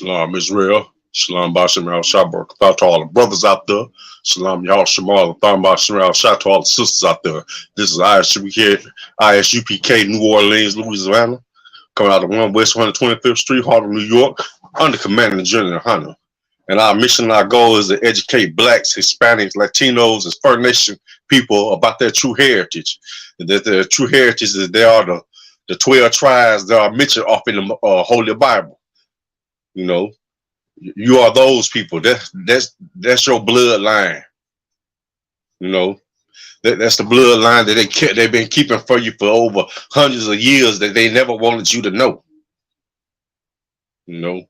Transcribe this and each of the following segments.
Shalom Israel. Shalom Bashim Al Shabbat. To all the brothers out there. Shalom Yahal Shemal. Thon Bashim Al Shabbat to all the sisters out there. This is Isupk New Orleans, Louisiana. Coming out of 1 West 125th Street, Harlem, New York, under commanding General Hunter. And our mission, our goal is to educate blacks, Hispanics, Latinos, and First Nation people about their true heritage. And that their true heritage is they are the 12 tribes that are mentioned off in the Holy Bible. You know, you are those people. That's your bloodline. You know, that's the bloodline that they've been keeping for you for over hundreds of years that they never wanted you to know. You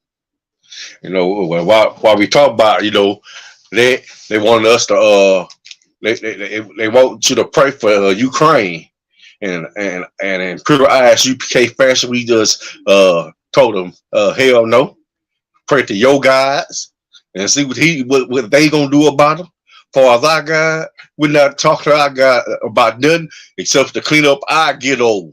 know, while we talk about, you know, they wanted us to they want you to pray for Ukraine, and in pure Isupk fashion, we just told them hell no. Pray to your guys and see what they gonna do about them. For as our God, we're not talking to our God about nothing except to clean up our ghettos,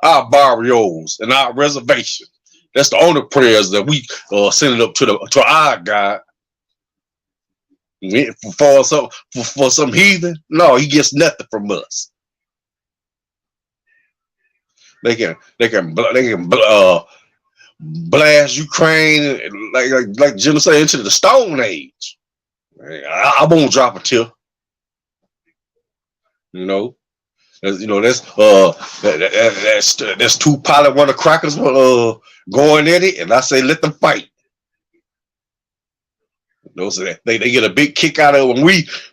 our barrios, and our reservation. That's the only prayers that we send up to our God. For some heathen, no, he gets nothing from us. They can blast Ukraine like Jim said into the Stone Age. I won't drop a tear. You know, that's two pilot one of crackers going at it, and I say let them fight. You know, so they get a big kick out of it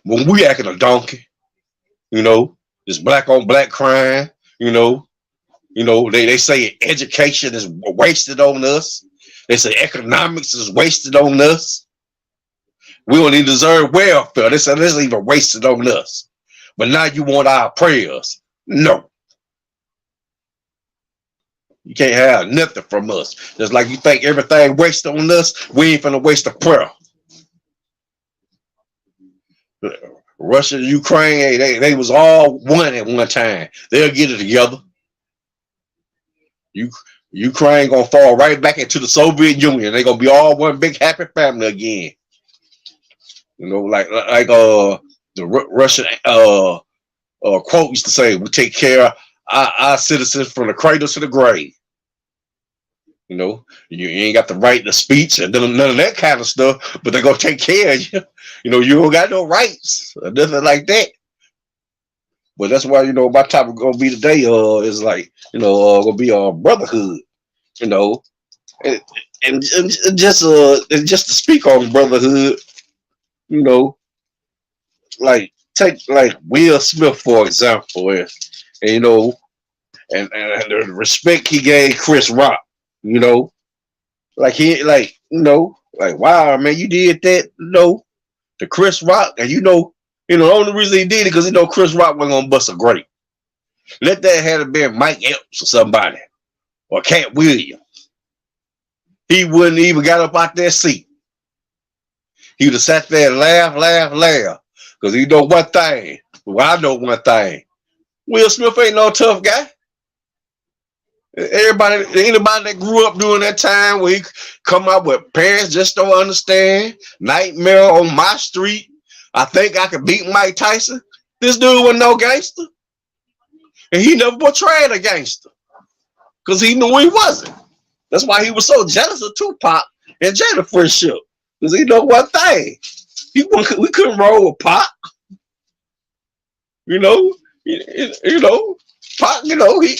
when we acting a donkey. You know, it's black on black crime. You know, they say education is wasted on us. They say economics is wasted on us. We don't even deserve welfare. They say this is even wasted on us. But now you want our prayers. No. You can't have nothing from us. Just like you think everything wasted on us, we ain't finna waste a prayer. Russia, Ukraine, they was all one at one time. They'll get it together. Ukraine gonna fall right back into the Soviet Union. They gonna be all one big happy family again. You know, like the Russian quote used to say, "We take care of our citizens from the cradle to the grave." You know, you ain't got the right to speech and none of that kind of stuff, but they gonna take care of you. You know, you don't got no rights or nothing like that. But that's why, you know, my topic gonna be today is like, you know, gonna be brotherhood, you know, and just to speak on brotherhood, you know, like take like Will Smith for example, and you know, and the respect he gave Chris Rock, you know, like you know, like wow man, you did that, you know, to Chris Rock, and you know. You know, the only reason he did it because he know Chris Rock wasn't gonna bust a grape. Let that have been Mike Epps or somebody, or Cat Williams. He wouldn't even got up out that seat. He would have sat there and laugh. Because he know one thing. Well, I know one thing. Will Smith ain't no tough guy. Anybody that grew up during that time where he come out with parents just don't understand, Nightmare on My Street, I think I could beat Mike Tyson. This dude was no gangster. And he never portrayed a gangster. Because he knew he wasn't. That's why he was so jealous of Tupac and Jada friendship. Because he know one thing. We couldn't roll with Pac. You know, Pac, you know, he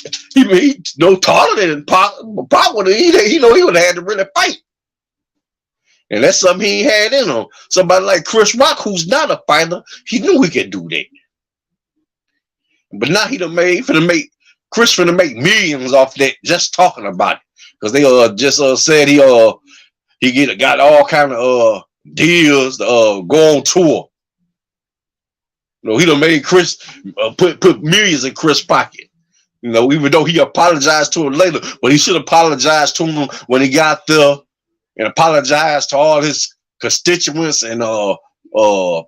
no taller than Pac. Pac would have, he know he would have had to really fight. And that's something he had in him. Somebody like Chris Rock, who's not a fighter, he knew he could do that. But now Chris finna make millions off that just talking about it. Because they just said he got all kind of deals to go on tour. You know, he done made Chris put millions in Chris' pocket. You know, even though he apologized to him later, but he should apologize to him when he got there. And apologize to all his constituents and Oscar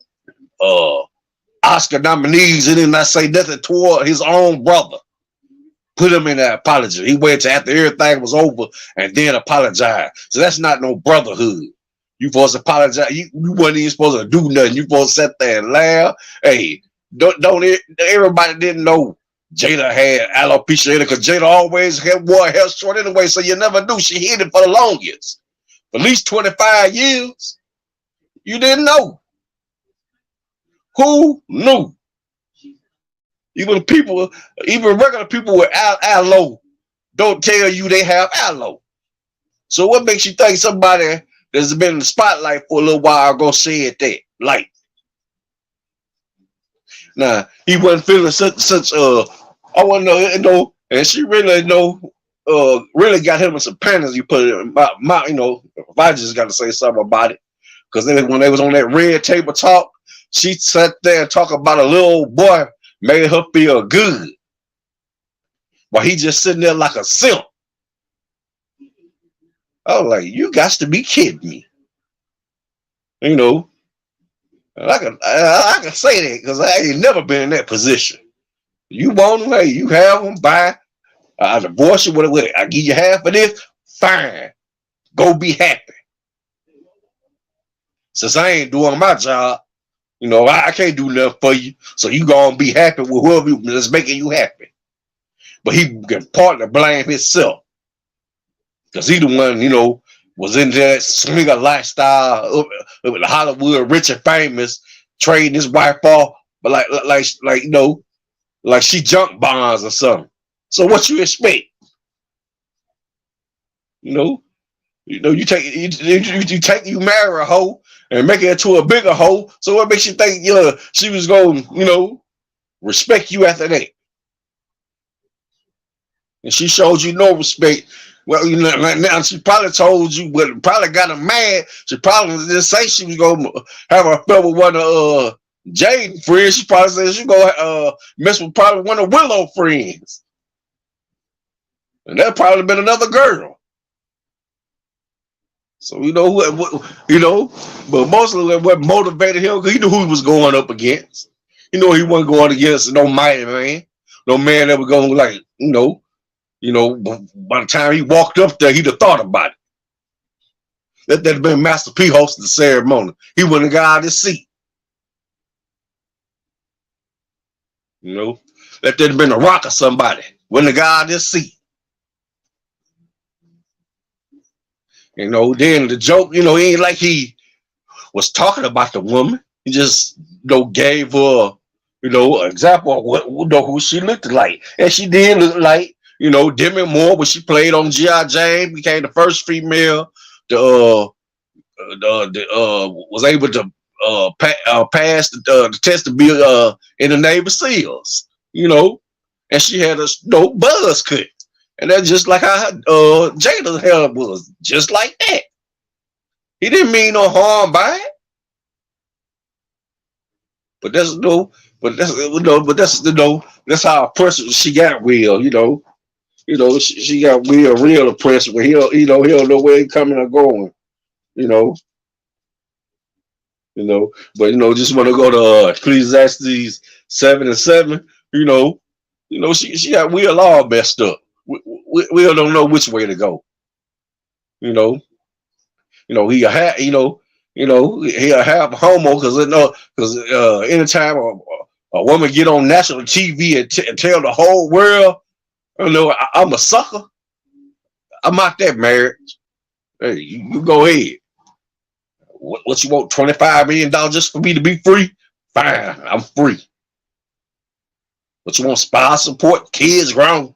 nominees, and did not say nothing toward his own brother. put him in that apology. He waited till after everything was over and then apologized. So that's not no brotherhood. You supposed to apologize. You wasn't even supposed to do nothing. You supposed to sit there and laugh. Hey, don't everybody didn't know Jada had alopecia because Jada always wore her hair short anyway, so you never knew she hid it for the longest. For at least 25 years. You didn't know. Who knew? Even people, even regular people with aloe don't tell you they have aloe. So what makes you think somebody that's been in the spotlight for a little while gonna say it that light? Now he wasn't feeling such I want to know, and she really really got him in some panties. You put it in my if I just got to say something about it, because when they was on that red table talk, she sat there and talked about a little old boy made her feel good, while he just sitting there like a simp. I was like, you got to be kidding me. You know, and I can say that because I ain't never been in that position. You want them, hey, you have them, buy. I divorce you, what I give you half of this, fine. Go be happy. Since I ain't doing my job, I can't do nothing for you. So you gonna be happy with whoever that's making you happy. But he can partly blame himself. Because he the one, was in that swinger lifestyle up in Hollywood, rich and famous, trading his wife off, but like she junk bonds or something. So what you expect? You marry a hoe and make it into a bigger hoe. So what makes you think she was going respect you after that? And she showed you no respect. Well, now she probably told you, but probably got her mad. She probably didn't say she was gonna have a affair with one of Jaden friends. She probably said she gonna mess with probably one of Willow friends, and that probably been another girl. So but mostly what motivated him because he knew who he was going up against. He wasn't going against no mighty man, no man that was going like by the time he walked up there, he'd have thought about it. That'd been Master P hosting the ceremony. He wouldn't have got out of his seat. That'd have been a rock or somebody. Wouldn't have got out of his seat. Then the joke, he ain't like he was talking about the woman. He just, gave her, an example of who she looked like. And she did look like, Demi Moore, when she played on G.I. Jane, became the first female to was able to pass the test to be in the Navy SEALs, and she had a buzz cut. And that's just like how Jada's hair was, just like that. He didn't mean no harm by it. But that's that's how oppressive she got Will, she got real oppressive where he'll know where he's coming or going, but just want to go to Ecclesiastes 7:7, she got Will all messed up. We don't know which way to go. He'll have homo because anytime a woman get on national TV and tell the whole world, I'm a sucker, I'm out that marriage. Hey, you go ahead. What you want? $25 million just for me to be free? Fine, I'm free. But you want spouse support, kids grown?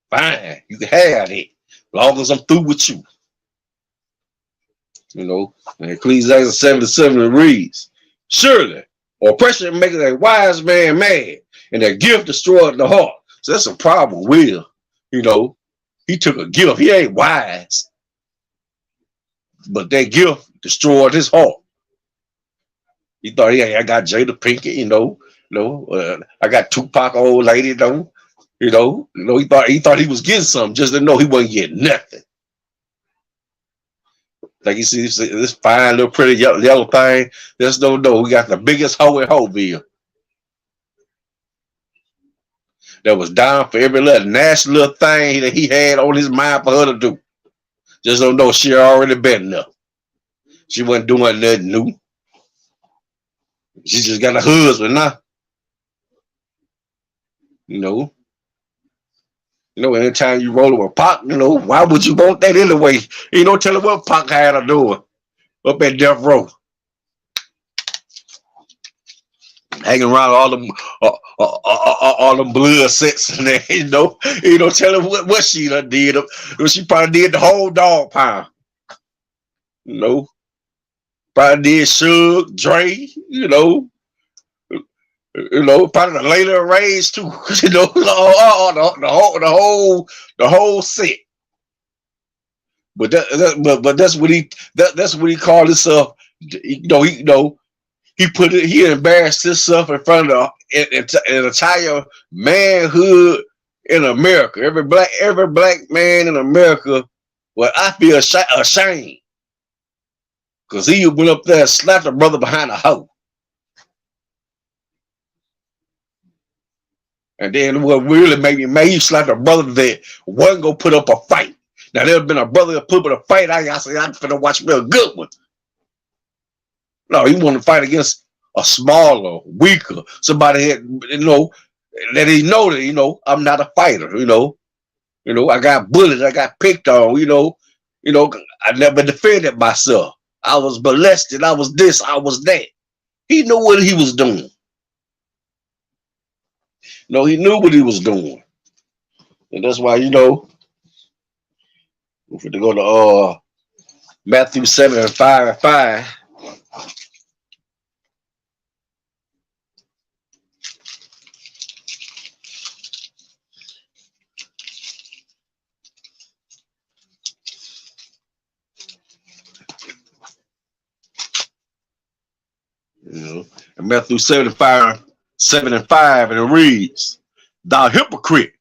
Fine, you can have it, as long as I'm through with you. And Ecclesiastes 7:7 reads, surely oppression makes a wise man mad, and a gift destroyed the heart. So that's a problem with Will. He took a gift. He ain't wise. But that gift destroyed his heart. He thought, I got Jada Pinkett, I got Tupac old lady, he thought he was getting something, just didn't know he wasn't getting nothing. Like you see this fine little pretty yellow thing, just don't know. We got the biggest hoe in Hoville. that was down for every little nasty little thing that he had on his mind for her to do. Just don't know she already been there. She wasn't doing nothing new. She just got a husband now. You know. Anytime you roll with Pac, why would you want that anyway? You know, tell her what Pac had her doing up at death row, hanging around all them blood sets and that. Tell her what she done did. She probably did the whole dog pound. Probably did Suge, Dre. Probably the later raised too. The whole set. But that's what he called himself. He embarrassed himself in front of an entire manhood in America. Every black man in America. Well, I feel ashamed because he went up there and slapped a brother behind a hoe. And then what really made me mad, you slapped a brother that wasn't gonna put up a fight. Now there's been a brother that put up a fight. I said, I'm finna watch me a good one. No, he wanted to fight against a smaller, weaker, somebody that he know that I'm not a fighter. I got bullied, I got picked on. I never defended myself. I was molested. I was this. I was that. He knew what he was doing. He knew what he was doing, and that's why if we go to Matthew 7:5. In Matthew 7:5, and it reads, "Thou hypocrite,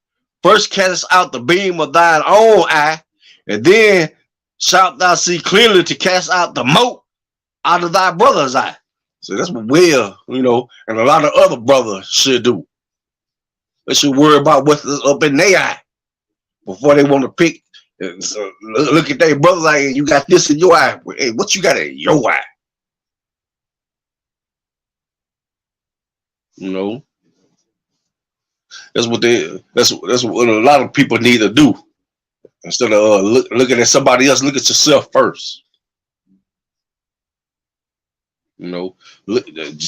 first cast out the beam of thine own eye, and then shalt thou see clearly to cast out the mote out of thy brother's eye." So that's what and a lot of other brothers should do. They should worry about what's up in their eye before they want to pick. So look at their brother like, you got this in your eye. Hey, what you got in your eye? That's what a lot of people need to do. Instead of looking at somebody else, look at yourself first.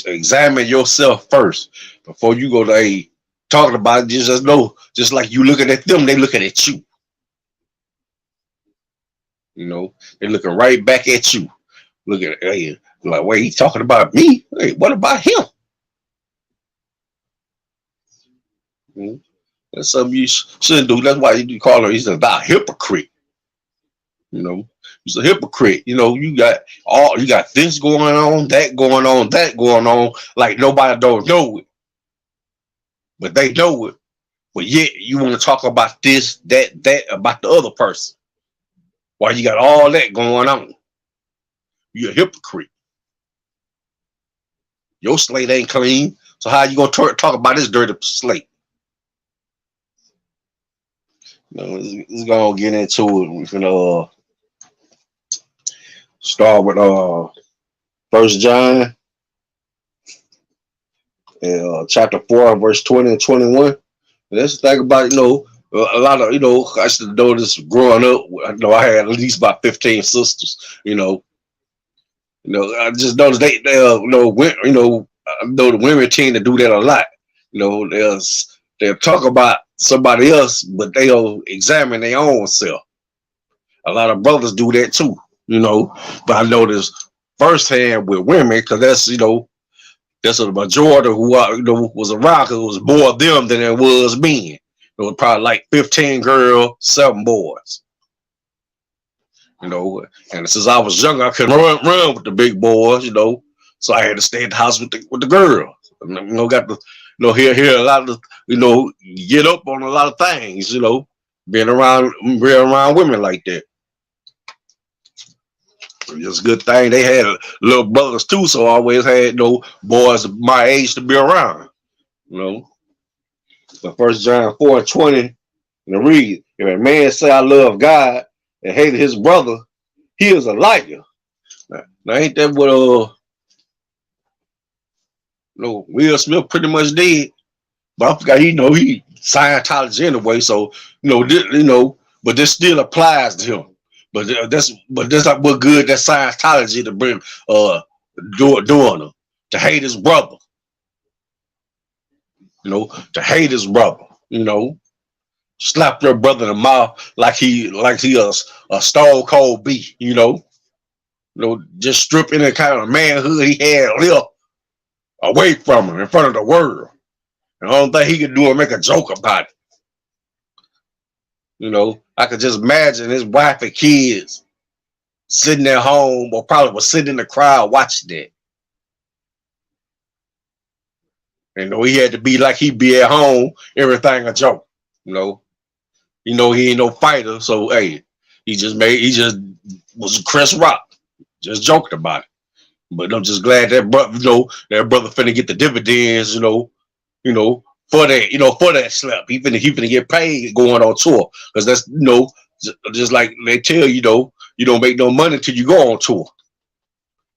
Examine yourself first before you go to talking about it. Just like you looking at them, they looking at you. They looking right back at you. Looking at like, wait, he talking about me? Hey, what about him? That's something you shouldn't do. That's why you call her. He's a hypocrite. He's a hypocrite. You got this going on, that going on. Like nobody don't know it, but they know it. But yet you want to talk about this, that about the other person. Why you got all that going on? You're a hypocrite. Your slate ain't clean, so how you gonna talk about this dirty slate? Let's go get into it. We're gonna start with 1 John, chapter 4, verse 20 and 21. And let's think about a lot of I used to notice growing up. I had at least about 15 sisters. I just noticed I know the women tend to do that a lot. They'll talk about somebody else, but they'll examine their own self. A lot of brothers do that too, but I noticed firsthand with women, because that's a majority who was around, because it was more of them than it was men. It was probably like 15 girls, 7 boys. And since I was younger, I couldn't run with the big boys, so I had to stay at the house with the girls. Got to hear a lot of get up on a lot of things, being around women like that. It's a good thing they had little brothers too, so I always had boys my age to be around. So 1 John 4:20, and it reads, if a man say I love God and hate his brother, he is a liar. Now ain't that what Will Smith pretty much did? But I forgot he Scientology anyway, so but this still applies to him. That's like what good that Scientology to bring doing him to hate his brother, to hate his brother, slap your brother in the mouth like he a stone cold beat, just strip any kind of manhood he had left away from him in front of the world. And the only thing he could do is make a joke about it. I could just imagine his wife and kids sitting at home, or probably was sitting in the crowd watching that. He had to be like he'd be at home, everything a joke. He ain't no fighter, so hey, he just was Chris Rock, just joking about it. But I'm just glad that brother, that brother finna get the dividends, for that slap. He finna get paid going on tour. Because that's, just like they tell you don't make no money till you go on tour.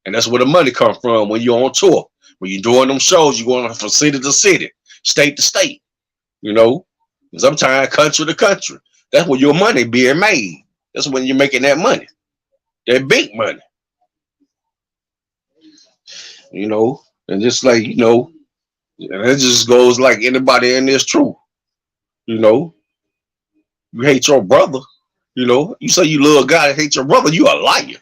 And that's where the money comes from when you're on tour. When you're doing them shows, you're going from city to city, state to state, sometimes country to country. That's where your money being made. That's when you're making that money. That big money. And just like, and it just goes like anybody in this truth. You hate your brother. You say you love God and hate your brother, you a liar.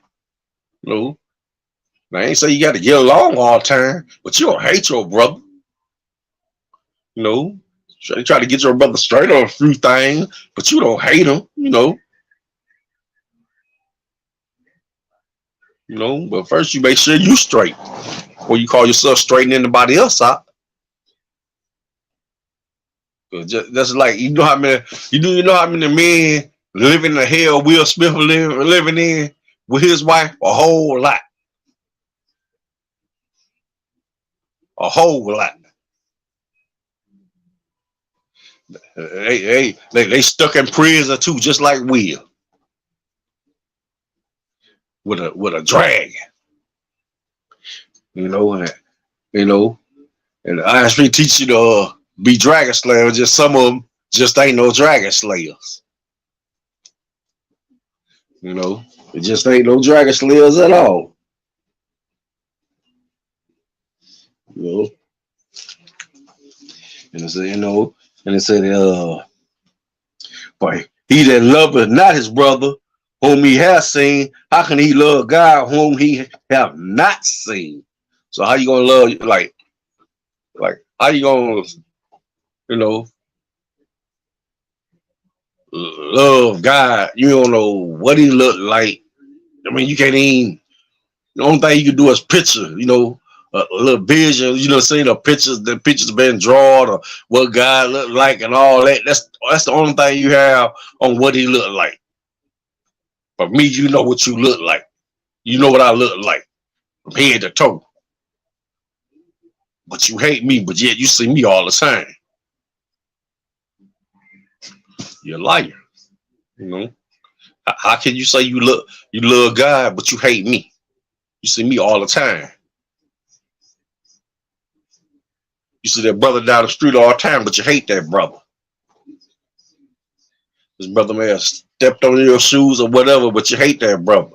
I ain't say you got to get along all the time, but you don't hate your brother. Try to get your brother straight on a few things, but you don't hate him. But first you make sure you straight, or you call yourself straightening anybody else out. That's like how many how many men living in the hell Will Smith living in with his wife? A whole lot. A whole lot. They stuck in prison too, just like Will. With a dragon. And I actually teach you to be dragon slayers. Just some of them just ain't no dragon slayers. It just ain't no dragon slayers at all. And it said, and it said, but he that loveth not his brother whom he has seen, how can he love God whom he have not seen? So how you gonna love like how you gonna love God? You don't know what he look like. I mean, you can't even. The only thing you can do is picture. A little vision. Seeing the pictures been drawn or what God look like and all that. That's the only thing you have on what he look like. For me, you know what you look like. You know what I look like from head to toe. But you hate me, but yet you see me all the time. You're a liar. How can you say you love God, but you hate me? You see me all the time. You see that brother down the street all the time, but you hate that brother. This brother may have stepped on your shoes or whatever, but you hate that brother.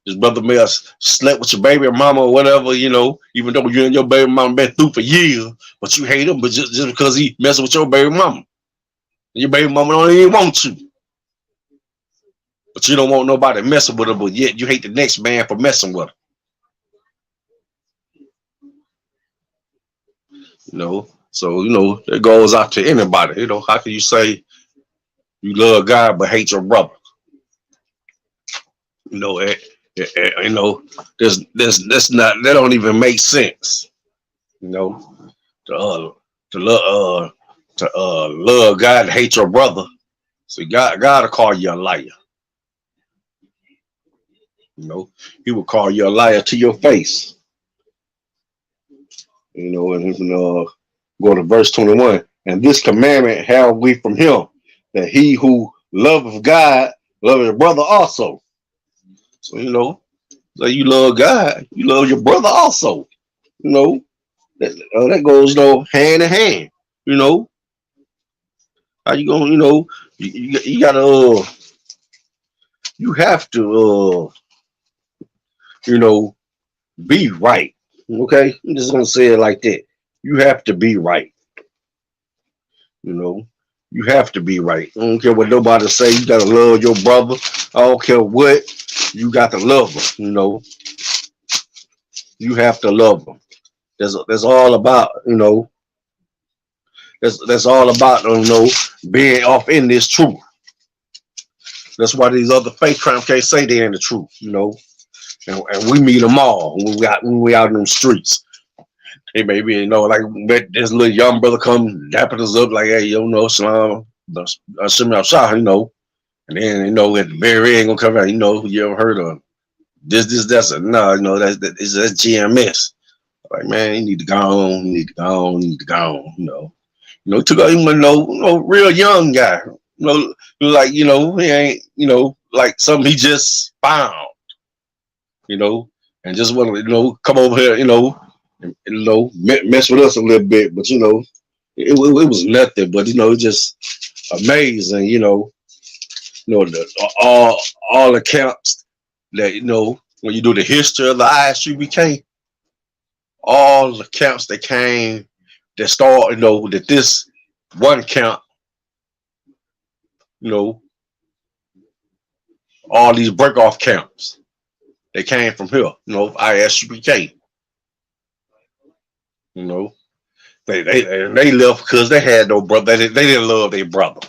This brother may have slept with your baby mama or whatever, even though you and your baby mama been through for years, but you hate him, but just because he messing with your baby mama. Your baby mama don't even want you. But you don't want nobody messing with her, but yet you hate the next man for messing with her. So it goes out to anybody. How can you say you love God but hate your brother? That's not, that don't even make sense. To love God and hate your brother. So God will call you a liar. He will call you a liar to your face. And go to verse 21. And this commandment have we from him, that he who loveth God love his brother also. So so you love God, you love your brother also. You know that goes hand in hand. You know how you gonna you gotta you have to be right. Okay, I'm just gonna say it like that. You have to be right. You know, you have to be right. I don't care what nobody say. You gotta love your brother. I don't care what. You got to love them. You have to love them. That's all about. That's all about. Being off in this truth. That's why these other fake crimes can't say they ain't the truth. And we meet them all when we out in them streets. Hey, baby, like this little young brother come dapping us up like, hey, Islam, Shimmy outside, and then at the very end gonna come out, you ever heard of this, that's a no, that's GMS. Like, man, you need to go on, you need to go on, you need to go on, took out him real young guy, like he ain't, like something he just found, and just want to, come over here, and, mess with us a little bit, but it was nothing, but it's just amazing, all the camps that when you do the history of the ISUBK, all the camps that came that start, that this one camp, all these break off camps, they came from here, ISUBK, they left because they had no brother. They didn't love their brother.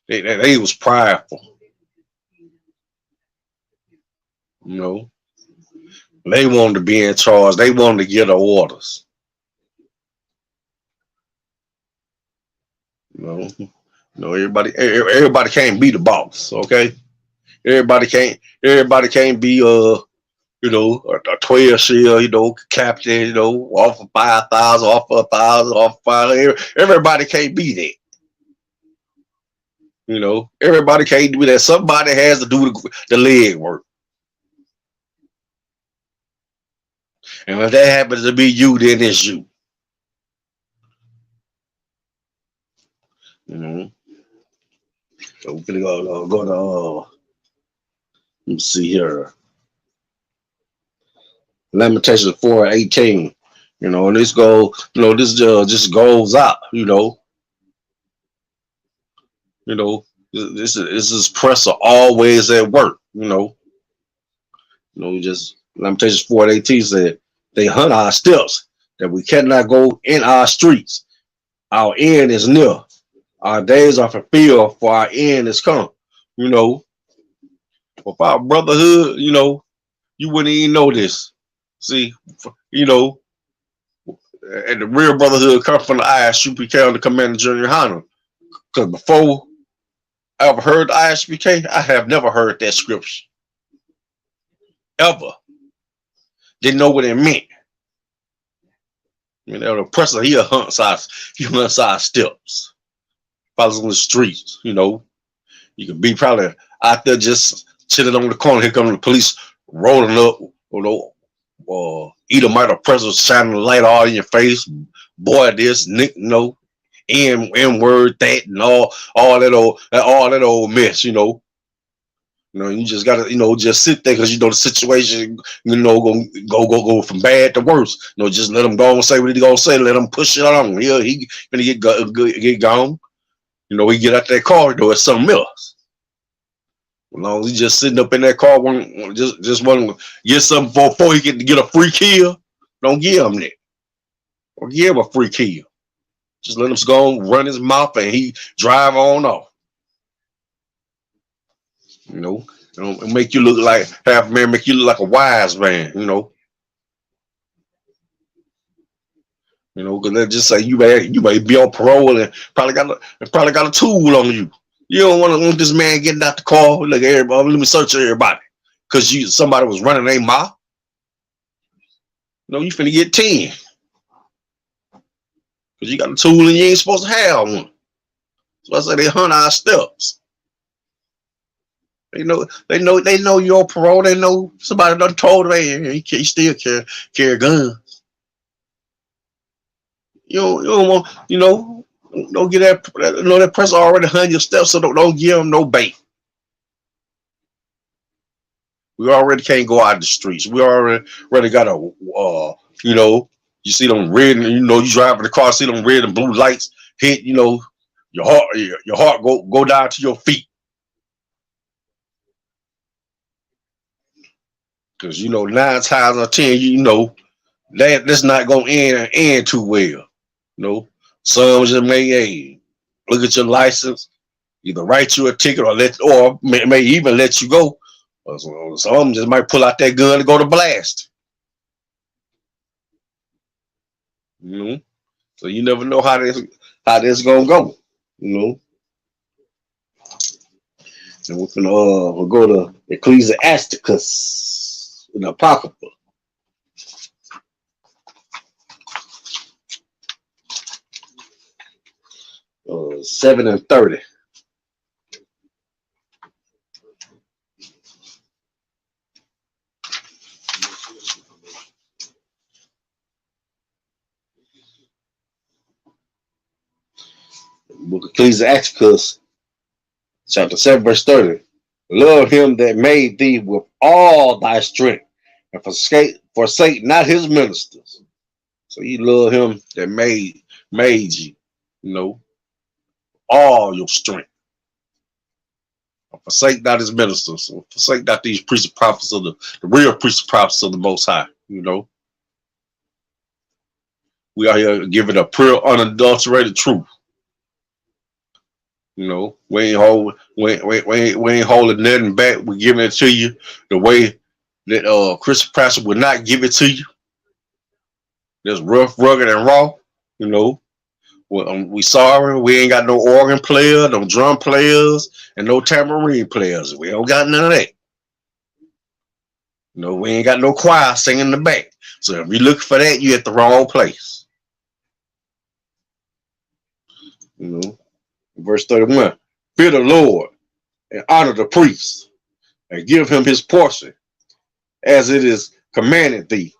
They was prideful. They wanted to be in charge. They wanted to get the orders. Everybody can't be the boss. Okay, everybody can't be a 12 shell, captain, off of 5,000, off of 1,000, off of 5. Everybody can't be that. Everybody can't do that. Somebody has to do the leg work. And if that happens to be you, then it's you. So we're gonna go to let's see here. Lamentations 4:18. And this this just goes out, this is presser always at work, just Lamentations 4:18 said they hunt our steps, that we cannot go in our streets. Our end is near. Our days are fulfilled, for our end is come. Without brotherhood, you wouldn't even know this. See, and the real brotherhood comes from the ISUPK and the Commander Junior Hunter. Because before I ever heard the ISUPK, I have never heard that scripture. Ever. Didn't know what it meant. The oppressor, he hunts our steps. Follows on the streets, You could be probably out there just chilling on the corner. Here come the police rolling up, either might oppressor shining the light all in your face. Boy, this, Nick, N word, that, and all that old mess, you just gotta, just sit there because the situation, go from bad to worse. Just let him go and say what he gonna say. Let him push it on. Yeah, he gonna get gone. He get out that car, it's something else. As long as he just sitting up in that car, just want to get something before he can get a free kill. Don't give him that. Or give him a free kill. Just let him go and run his mouth and he drive on off. And make you look like half a man, make you look like a wise man. Because they just say you may be on parole and probably got a tool on you. You don't want this man getting out the car. Like, everybody, let me search everybody. Because somebody was running their mouth. You finna get 10. Because you got a tool and you ain't supposed to have one. So I say they hunt our steps. They know your parole. They know somebody done told them, hey, you still carry guns. You don't want, don't get that person already hunt your steps, so don't give them no bait. We already can't go out the streets. We already got you see them red, and you drive in the car, see them red and blue lights hit, your heart go down to your feet. Because 9 times out of 10, that's not gonna end too well. Some just may look at your license, either write you a ticket or may even let you go. Some of them just might pull out that gun and go to blast. So you never know how this gonna go. And we'll go to Ecclesiasticus in the Apocrypha. 7 and 30. Book of Ecclesiasticus, chapter 7, verse 30. Love him that made thee with all thy strength, and forsake not his ministers. So you love him that made you, all your strength. Forsake not his ministers. Forsake not these priests and prophets of the real priests and prophets of the Most High. We are here giving a pure, unadulterated truth. We ain't holding nothing back. We're giving it to you the way that Christian pastor would not give it to you. That's rough, rugged, and raw. We sorry, we ain't got no organ player, no drum players, and no tambourine players. We don't got none of that. We ain't got no choir singing in the back. So if you're looking for that, you're at the wrong place. Verse 31. Fear the Lord and honor the priest, and give him his portion, as it is commanded thee,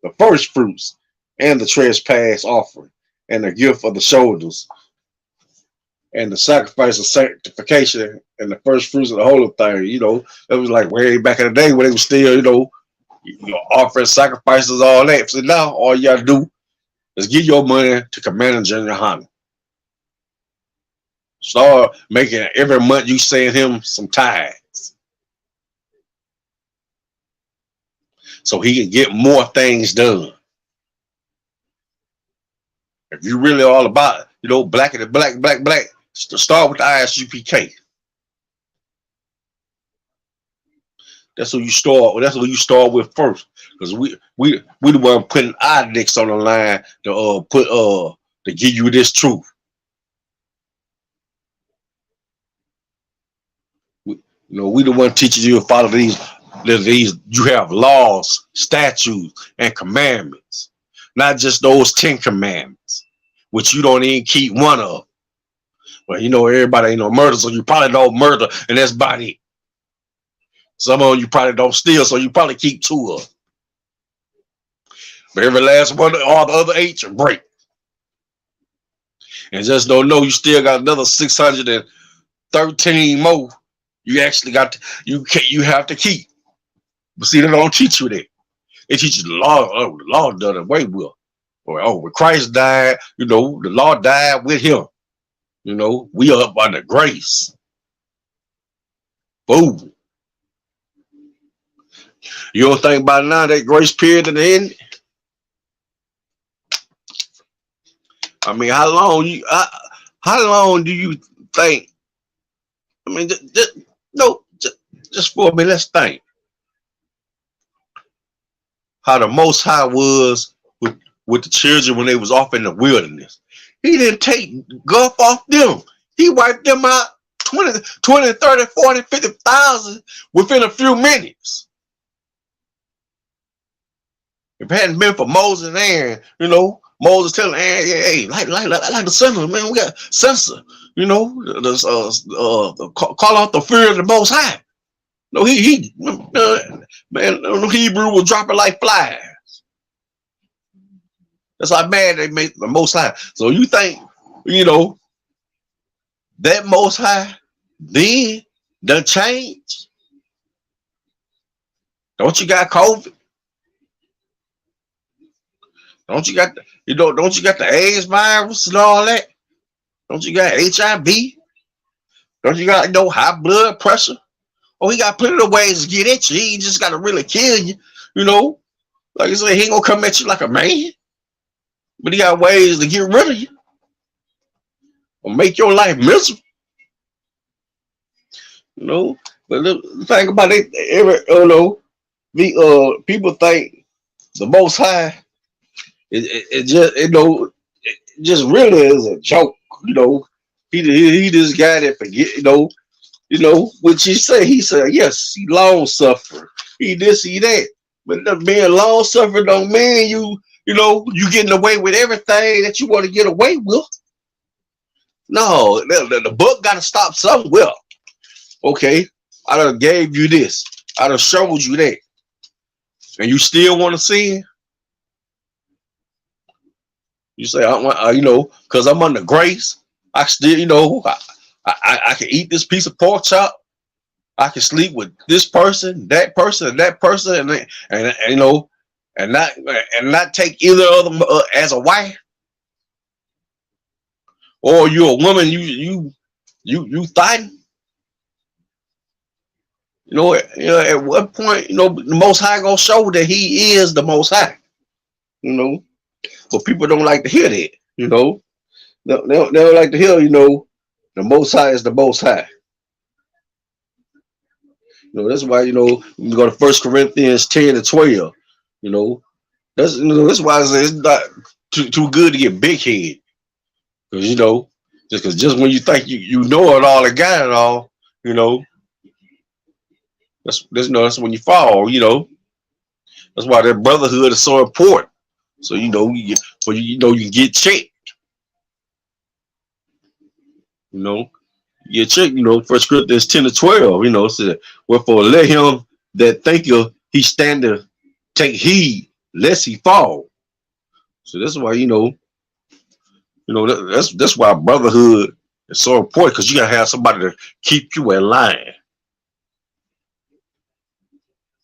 the first fruits and the trespass offering, and the gift of the shoulders, and the sacrifice of sanctification, and the first fruits of the holy thing. It was like way back in the day when they were still, offering sacrifices, all that. So now all you gotta do is give your money to Commander General Hunter. Start making every month you send him some tithes, so he can get more things done. If you really all about, black, start with the ISUPK. That's who you start. That's who you start with first, because we the one putting our dicks on the line to give you this truth. We the one teaching you to follow these. You have laws, statutes, and commandments, not just those 10 commandments, which you don't even keep one of. Well, everybody ain't no murder, so you probably don't murder, and that's about it. Some of you probably don't steal, so you probably keep 2 of them. But every last one, all the other 8 you break. And just don't know you still got another 613 more you actually got you have to keep. But see, they don't teach you that. They teach you the law. Oh, the law done away with. Or when Christ died, the law died with him. We are up under grace. Boom. You don't think about now that grace period at the end? I mean, how long do you think? I mean, just for a minute, let's think. How the Most High was with the children when they was off in the wilderness. He didn't take guff off them. He wiped them out 20, 30, 40, 50,000 within a few minutes. If it hadn't been for Moses and Aaron, Moses telling, hey, like the sinner, man, we got censor. You know, call out the fear of the Most High. No, man, the Hebrew was dropping like flies. That's how mad they make the Most High. So you think, you know, that Most High then done changed? Don't you got COVID? Don't you got don't you got the AIDS virus and all that? Don't you got HIV? Don't you got no high blood pressure? Oh, he got plenty of ways to get at you. He just got to really kill you. You know, like I said, he ain't gonna come at you like a man, but he got ways to get rid of you or make your life miserable. You know, but the thing about it, the people think the Most High it just it just really is a joke. You know, he this guy that forget. What you say? He said, yes, he long suffer. He this, he that. But being long suffering don't mean you getting away with everything that you want to get away with. No, the book got to stop somewhere. Okay, I done gave you this. I done showed you that. And you still want to sin? You say, because I'm under grace, I still, I can eat this piece of pork chop. I can sleep with this person, that person, and that person, and not take either of them as a wife. Or you're a woman, you fighting. At what point, the Most High gonna show that He is the Most High. But people don't like to hear that. They don't like to hear. The Most High is the Most High. That's why, we go to 1 Corinthians 10-12. That's why it's not too good to get big head. Because just when you think you know it all and got it all, that's when you fall. That's why that brotherhood is so important. So you can get checked. Get checked. 1 Corinthians 10-12. Said, wherefore let him that thinketh he standeth take heed lest he fall. So that's why that's why brotherhood is so important, because you gotta have somebody to keep you in line.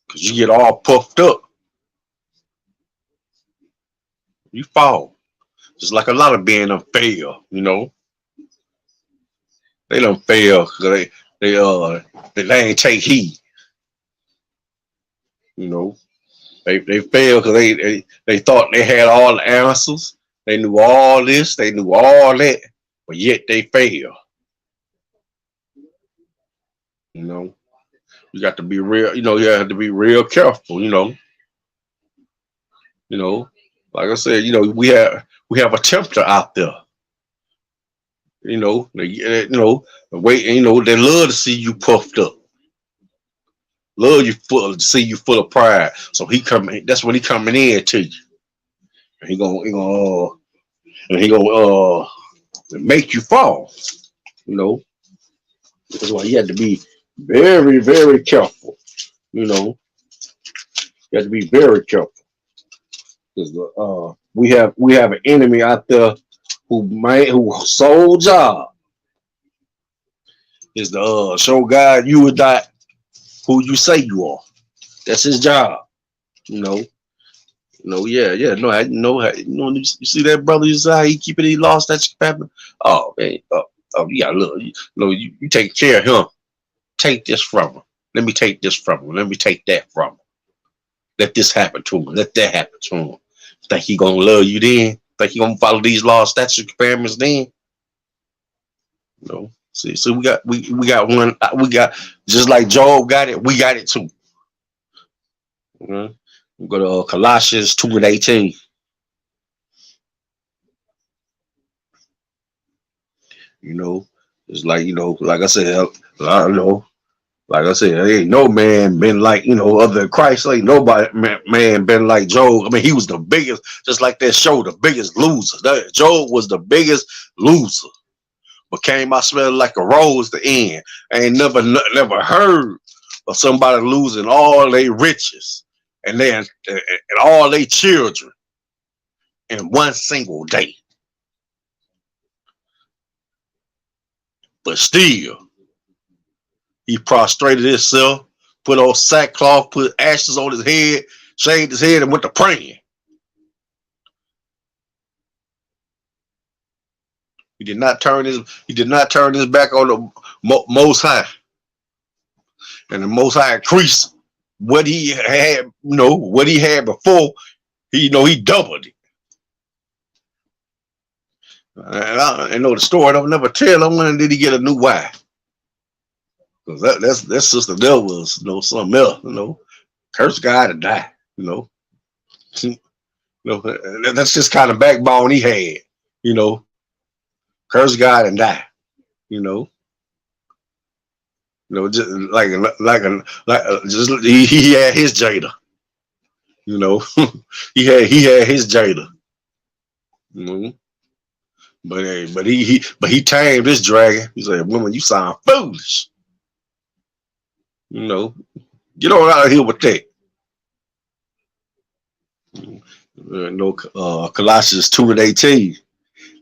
Because you get all puffed up, you fall. Just like a lot of men don't fail. They don't fail because they ain't take heed. They failed because they thought they had all the answers. They knew all this, they knew all that, but yet they failed. You got to be real. You have to be real careful. Like I said, we have a tempter out there. They, the way they love to see you puffed up. Love you see you full of pride. So that's when he coming in to you. And he gonna make you fall. That's why you have to be very, very careful. You have to be very careful. Because we have an enemy out there whose sole job is to show God you are not who you say you are. That's his job. Yeah. You see that brother? You see how he keeping he lost that family? Oh man, yeah, look, you take care of him. Take this from him. Let me take this from him. Let me take that from him. Let this happen to him. Let that happen to him. Think he gonna love you then? Think he gonna follow these laws, statutes, commandments then? See, so we got one. We got, just like Job got it. We got it too. We go to Colossians 2:18. It's like like I said, I don't know. Like I said, ain't no man been like, other than Christ. Ain't nobody man been like Job. I mean, he was the biggest, just like that show, the biggest loser. Job was the biggest loser, but came out smelling like a rose at the end. I ain't never heard of somebody losing all their riches and all their children in one single day. But still, he prostrated himself, put on sackcloth, put ashes on his head, shaved his head, and went to praying. He did not turn his back on the Most High, and the Most High increased what he had, what he had before. He doubled it. And I know the story. Don't never tell him when did he get a new wife. Cause that sister there was something else. Curse God and die. That's just kind of backbone he had. Curse God and die. Just just he had his Jada. he had his Jada. But he tamed this dragon. He said, "Woman, you sound foolish. Get on out of here with that." Colossians 2:18.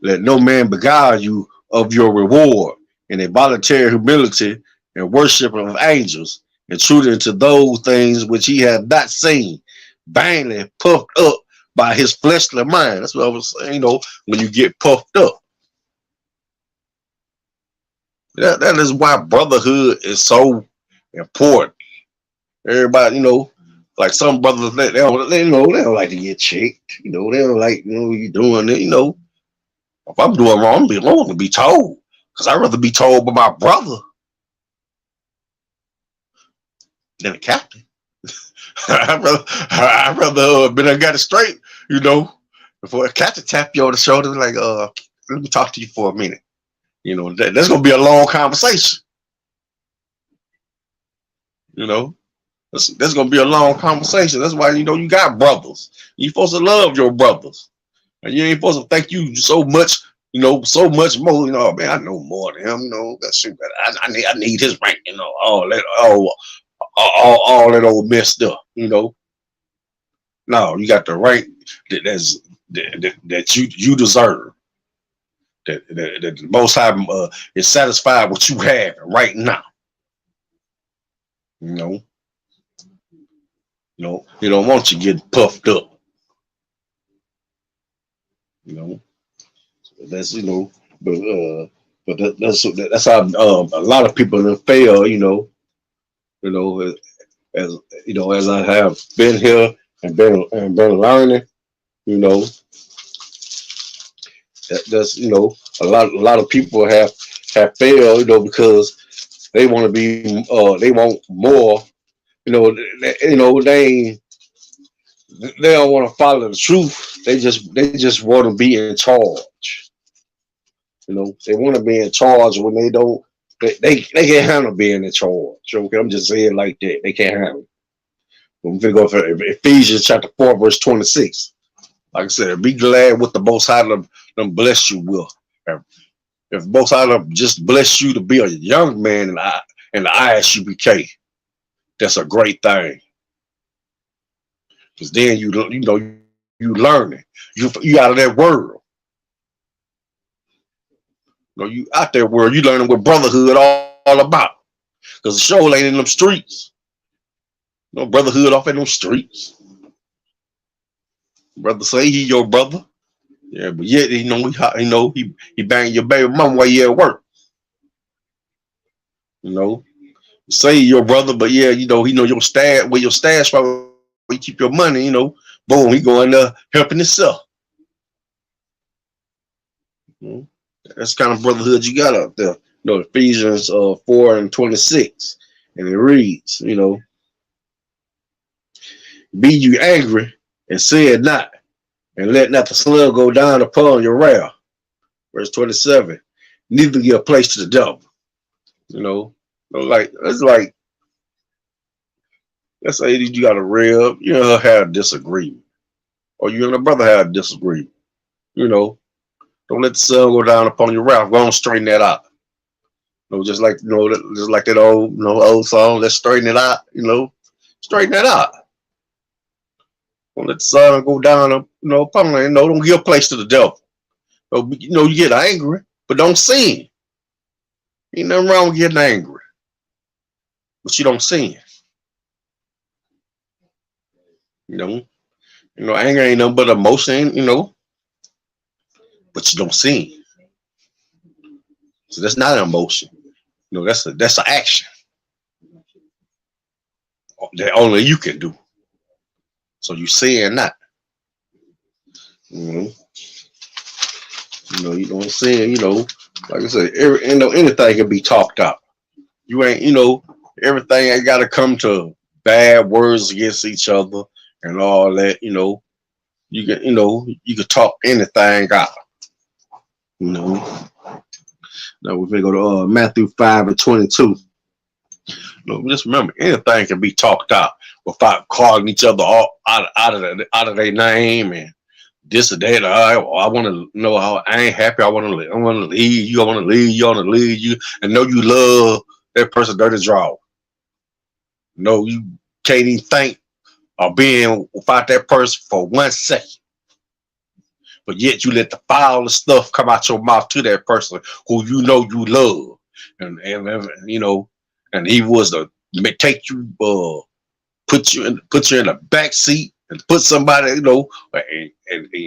Let no man beguile you of your reward in a voluntary humility and worship of angels, intruding into those things which he hath not seen, vainly puffed up by his fleshly mind. That's what I was saying, when you get puffed up. That is why brotherhood is so important. Everybody, like some brothers, they don't like to get checked. They don't like, you doing it, If I'm doing wrong, I want to be told. Because I'd rather be told by my brother than a captain. I'd rather been got it straight, before a captain tap you on the shoulder, like, let me talk to you for a minute. That's gonna be a long conversation. That's gonna be a long conversation. That's why you got brothers. You're supposed to love your brothers, and you ain't supposed to think you so much. So much more. Man, I know more than him. That's I need his rank. All that old messed up. No, you got the rank that you deserve. That the Most High is satisfied with you have right now. He don't want you getting puffed up. That's but that's how a lot of people fail. As I have been here and been learning. That's a lot of people have failed. Because they want to be they want more. They don't want to follow the truth. They just want to be in charge. They want to be in charge when they don't. They can't handle being in charge. Okay, I'm just saying it like that. They can't handle it. We're going to go for Ephesians chapter 4, verse 26. Like I said, be glad with the Most High them bless you with. If Most High just bless you to be a young man in the Isupk, that's a great thing. Because then you learning. You out of that world. You out there world. You learning what brotherhood all about. Because the show ain't in them streets. No brotherhood off in them streets. Brother say he your brother. Yeah, but yet he banging your baby mama while you at work. Say your brother, but yeah, he know your stash where your stash where you keep your money, boom, he going there helping himself. That's the kind of brotherhood you got out there. Ephesians 4:26. And it reads, be you angry and say it not, and let not the slug go down upon your wrath. Verse 27. Neither give place to the devil. Like it's like Let's say you got a real, you know, have a disagreement, or you and a brother have a disagreement. You know, don't let the sun go down upon your wrath. Go on, straighten that out. You know, just like just like that old, old song. Let's straighten it out. You know, straighten that out. Don't let the sun go down. Upon it. Don't give place to the devil. You get angry, but don't sin. Ain't nothing wrong with getting angry, but you don't sin. You know, anger ain't nothing but emotion. But you don't sin. So that's not an emotion. That's an action that only you can do. So you sin not. You know, you don't sin. Like I said, anything can be talked out. You ain't, everything ain't got to come to bad words against each other and all that. You can talk anything out. Now we're gonna go to Matthew 5:22. Just remember, anything can be talked out without calling each other all out of their name and this or that. I want to know how I ain't happy. I want to leave you. I want to leave you. I want to leave you. And know you love that person dirty draw. No, you can't even think of being without that person for 1 second. But yet you let the foul stuff come out your mouth to that person who you love, and and he was to take you, put you in the back seat and put somebody, and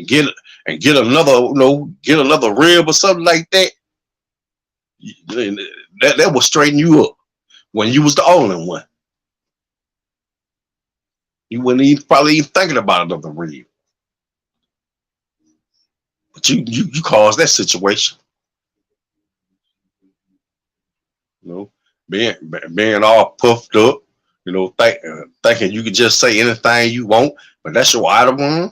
get another rib or something like that. That will straighten you up when you was the only one. You wouldn't even probably even thinking about another rib. But you caused that situation. Being all puffed up, thinking you could just say anything you want, but that's your idol one.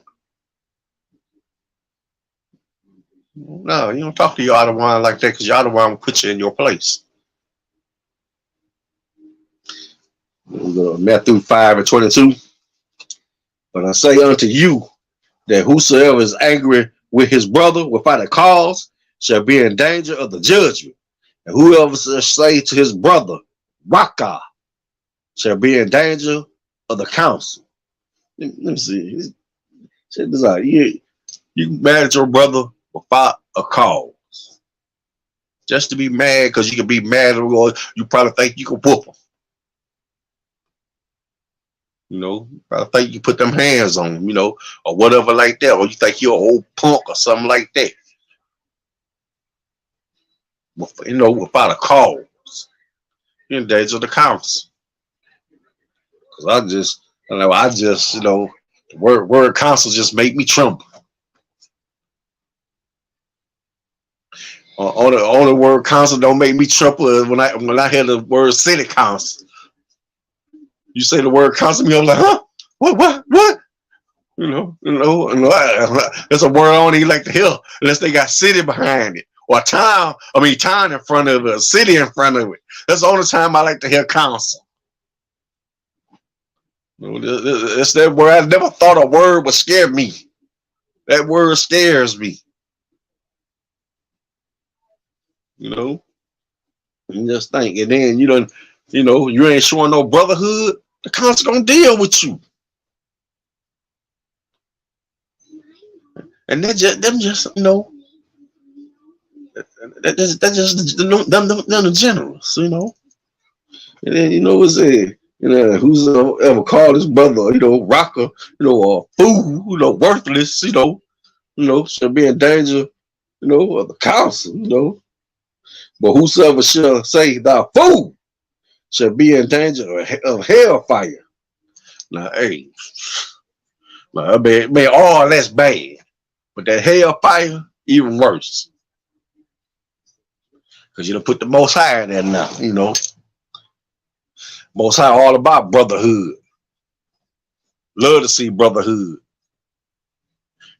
No, you don't talk to your idol one like that because your idol one will put you in your place. Matthew 5:22. But I say unto you that whosoever is angry with his brother without a cause shall be in danger of the judgment. And whoever shall say to his brother, Raka, shall be in danger of the council. Let me see. Check this out. You mad at your brother without a cause. Just to be mad because you can be mad or you probably think you can whoop him. Probably think you put them hands on him, or whatever like that. Or you think you're an old punk or something like that. Without a cause. You're in danger of the council. Because the word council just make me tremble. Only word council don't make me tremble when I hear the word city council. You say the word council, I'm like, huh? What? That's a word I don't even like to hear unless they got city behind it or town in front of it, a city in front of it. That's the only time I like to hear council. It's that word. I never thought a word would scare me. That word scares me. You just think, and then you ain't showing no brotherhood. The council don't deal with you. And that's just them the generals, And then who's ever called his brother, rocker, a fool, worthless, shall be in danger, of the council, But whosoever shall say thou fool shall be in danger of hellfire. Now, hey, may all that's bad. But that hellfire, even worse. Because you don't put the Most High in there now, Most High all about brotherhood. Love to see brotherhood.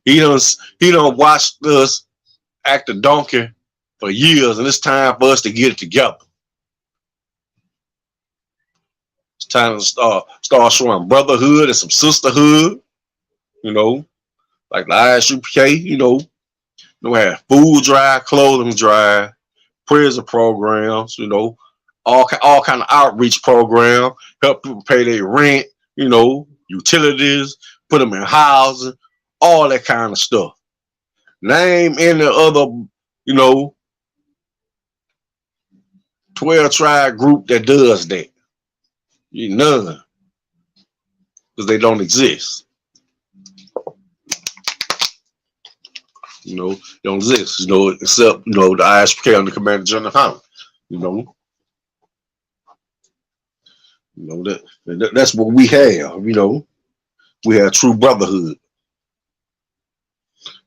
He don't watch us act a donkey for years, and it's time for us to get it together. It's Time to start showing brotherhood and some sisterhood. You know, like the Isupk. We had food drive, clothing drive, prison programs. All kind of outreach program, help people pay their rent. Utilities, put them in housing, all that kind of stuff. Name any other, you know, 12 tribe group that does that. None, because they don't exist. They don't exist, except, the ISPK under Commander General Howard. That's what we have, We have true brotherhood,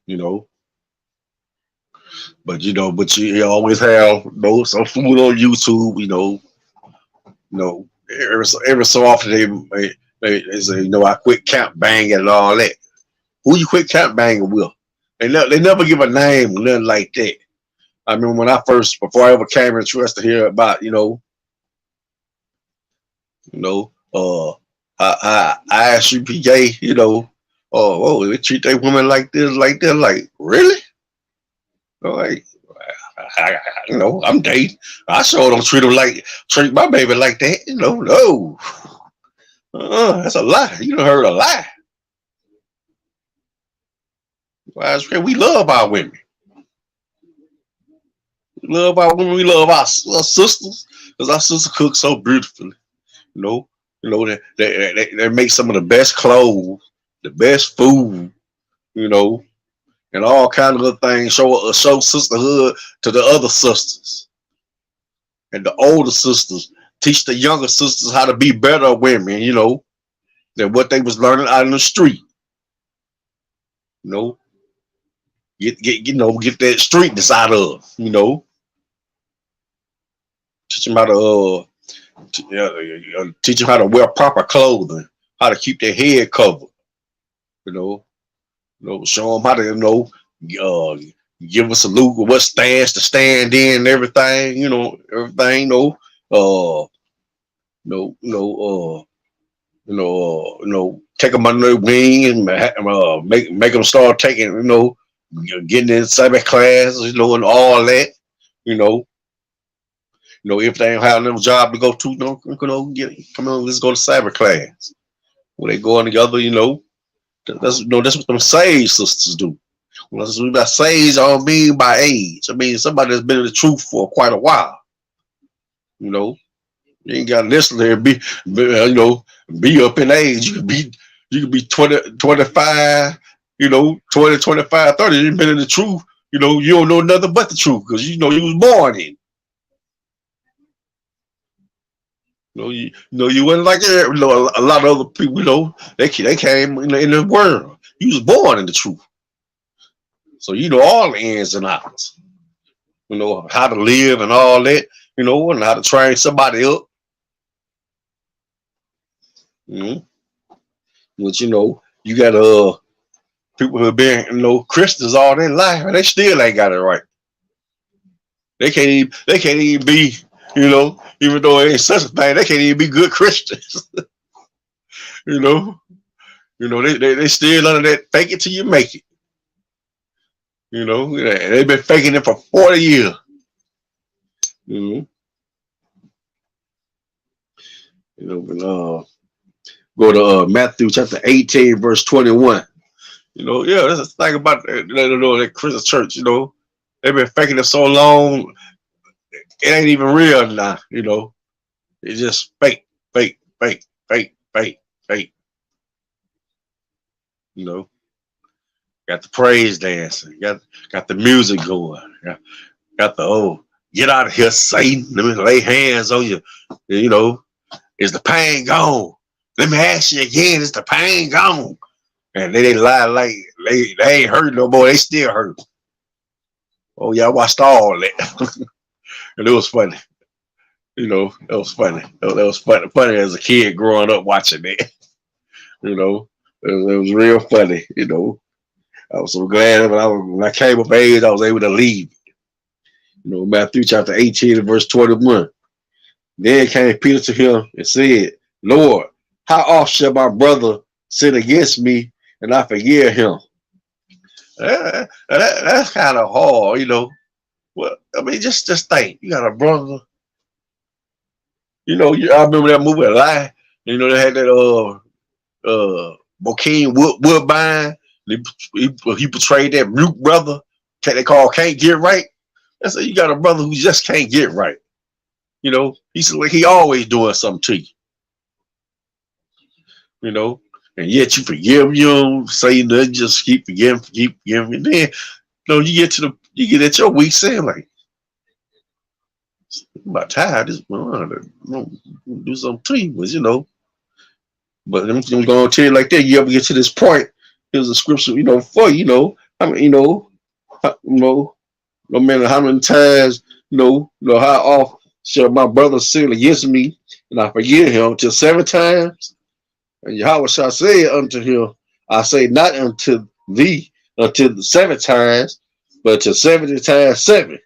you know. But you always have some food on YouTube, every so often they say, I quit camp banging and all that. Who you quit camp banging with? They never give a name, nothing like that. I mean, before I ever came interested to hear about, ISUPK, they treat their women like this, like that, like, really? Like, I'm dating. I sure don't treat my baby like that, no. That's a lie. You done heard a lie. We love our women. We love our women. We love our sisters, because our sisters cook so beautifully. They make some of the best clothes, the best food, and all kind of other things. Show sisterhood to the other sisters, and the older sisters teach the younger sisters how to be better women, than what they was learning out in the street. Get that streetness out of, teach them how to teach them how to wear proper clothing, how to keep their head covered, show them how to, give us a look of what stance to stand in and everything, take them under their wing and make them start taking, getting in Sabbath classes, and all that, if they don't have no job to go to, come on, let's go to Sabbath class. When they going together, that's what them sage sisters do. When I sage, I don't mean by age. I mean somebody that's been in the truth for quite a while. You ain't got to necessarily be up in age. You could be 20, 25, 20, 25, 30. You've been in the truth. You don't know nothing but the truth because you was born in. You wasn't like a lot of other people. They came in the world. You was born in the truth, so all the ins and outs. How to live and all that. And how to train somebody up. But you got people who have been Christians all their life, and they still ain't got it right. They can't even be. Even though it ain't such a thing, they can't even be good Christians. They still under that fake it till you make it. They've been faking it for 40 years. Go to Matthew chapter 18, verse 21. That's the thing about that Christian church. They've been faking it so long. It ain't even real now, It's just fake. Got the praise dancing, got the music going, got the get out of here, Satan. Let me lay hands on you. Is the pain gone? Let me ask you again, is the pain gone? And they lie like they ain't hurt no more, they still hurt. Oh yeah, I watched all that. And it was funny. It was funny. That was funny as a kid growing up watching it. It was real funny. I was so glad when I came of age, I was able to leave. Matthew chapter 18 and verse 21. Then came Peter to him and said, Lord, how oft shall my brother sin against me and I forgive him? That's kind of hard, you know. Well, I mean, just think. You got a brother. You know, I remember that movie, A Lie. You know, they had that Bokeem Woodbine. He portrayed that mute brother. They call can't get right. That's you got a brother who just can't get right. You know, he's like he always doing something to you. You know, and yet you forgive you, say nothing, just keep forgiving. And then, you know, you get at your weak saying like, I'm about tired. This do something to you, but you know. But I'm going to tell you like that. You ever get to this point? Here's a scripture, you know, for you know. I mean, you know, no matter how many times, how often shall my brother sin against me, and I forgive him till 7 times. And Yahweh shall say unto him, I say not unto thee until the 7 times, but to 70 times 7.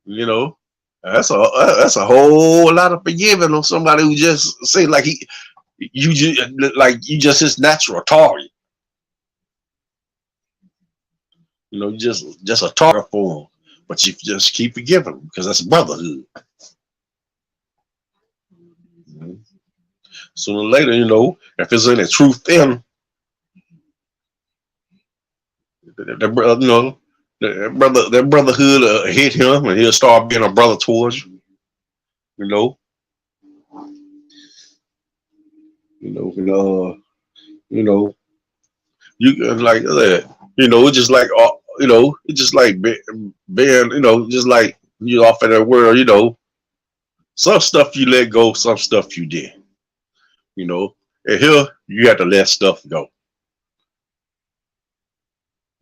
You know, that's a whole lot of forgiving on somebody who just say like you just his natural target. You know, just a target for him. But you just keep forgiving because that's brotherhood. Mm-hmm. Sooner or later, you know, if there's any truth in that you know, that brotherhood hit him, and he'll start being a brother towards you. You know, you know, you like that. You know, it's just like you know, it's just like being, you know, just like you off in that world. You know, some stuff you let go, some stuff you did. You know, and here you have to let stuff go.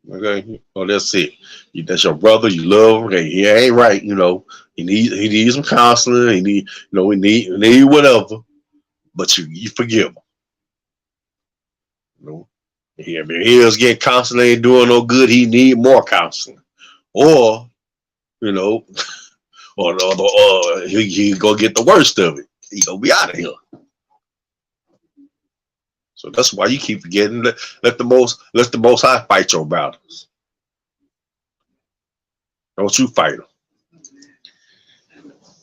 Okay, well that's it. That's your brother. You love him. Okay, he ain't right. You know, he needs some counseling. He need he need whatever. But you forgive him. You know, if he is getting counseling, ain't doing no good. He need more counseling, or you know, or he gonna get the worst of it. He gonna be out of here. So that's why you keep forgetting. Let the most high fight your battles. Don't you fight them.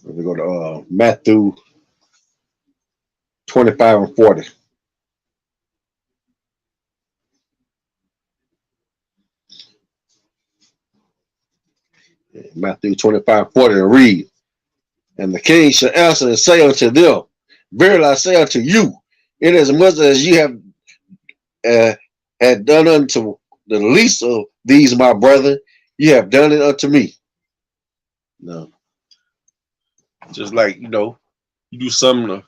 We go to Matthew 25 and 40. Matthew 25:40 and read. And the king shall answer and say unto them, verily I say unto you, inasmuch as you have had done unto the least of these my brethren, you have done it unto me. No. Just like, you do something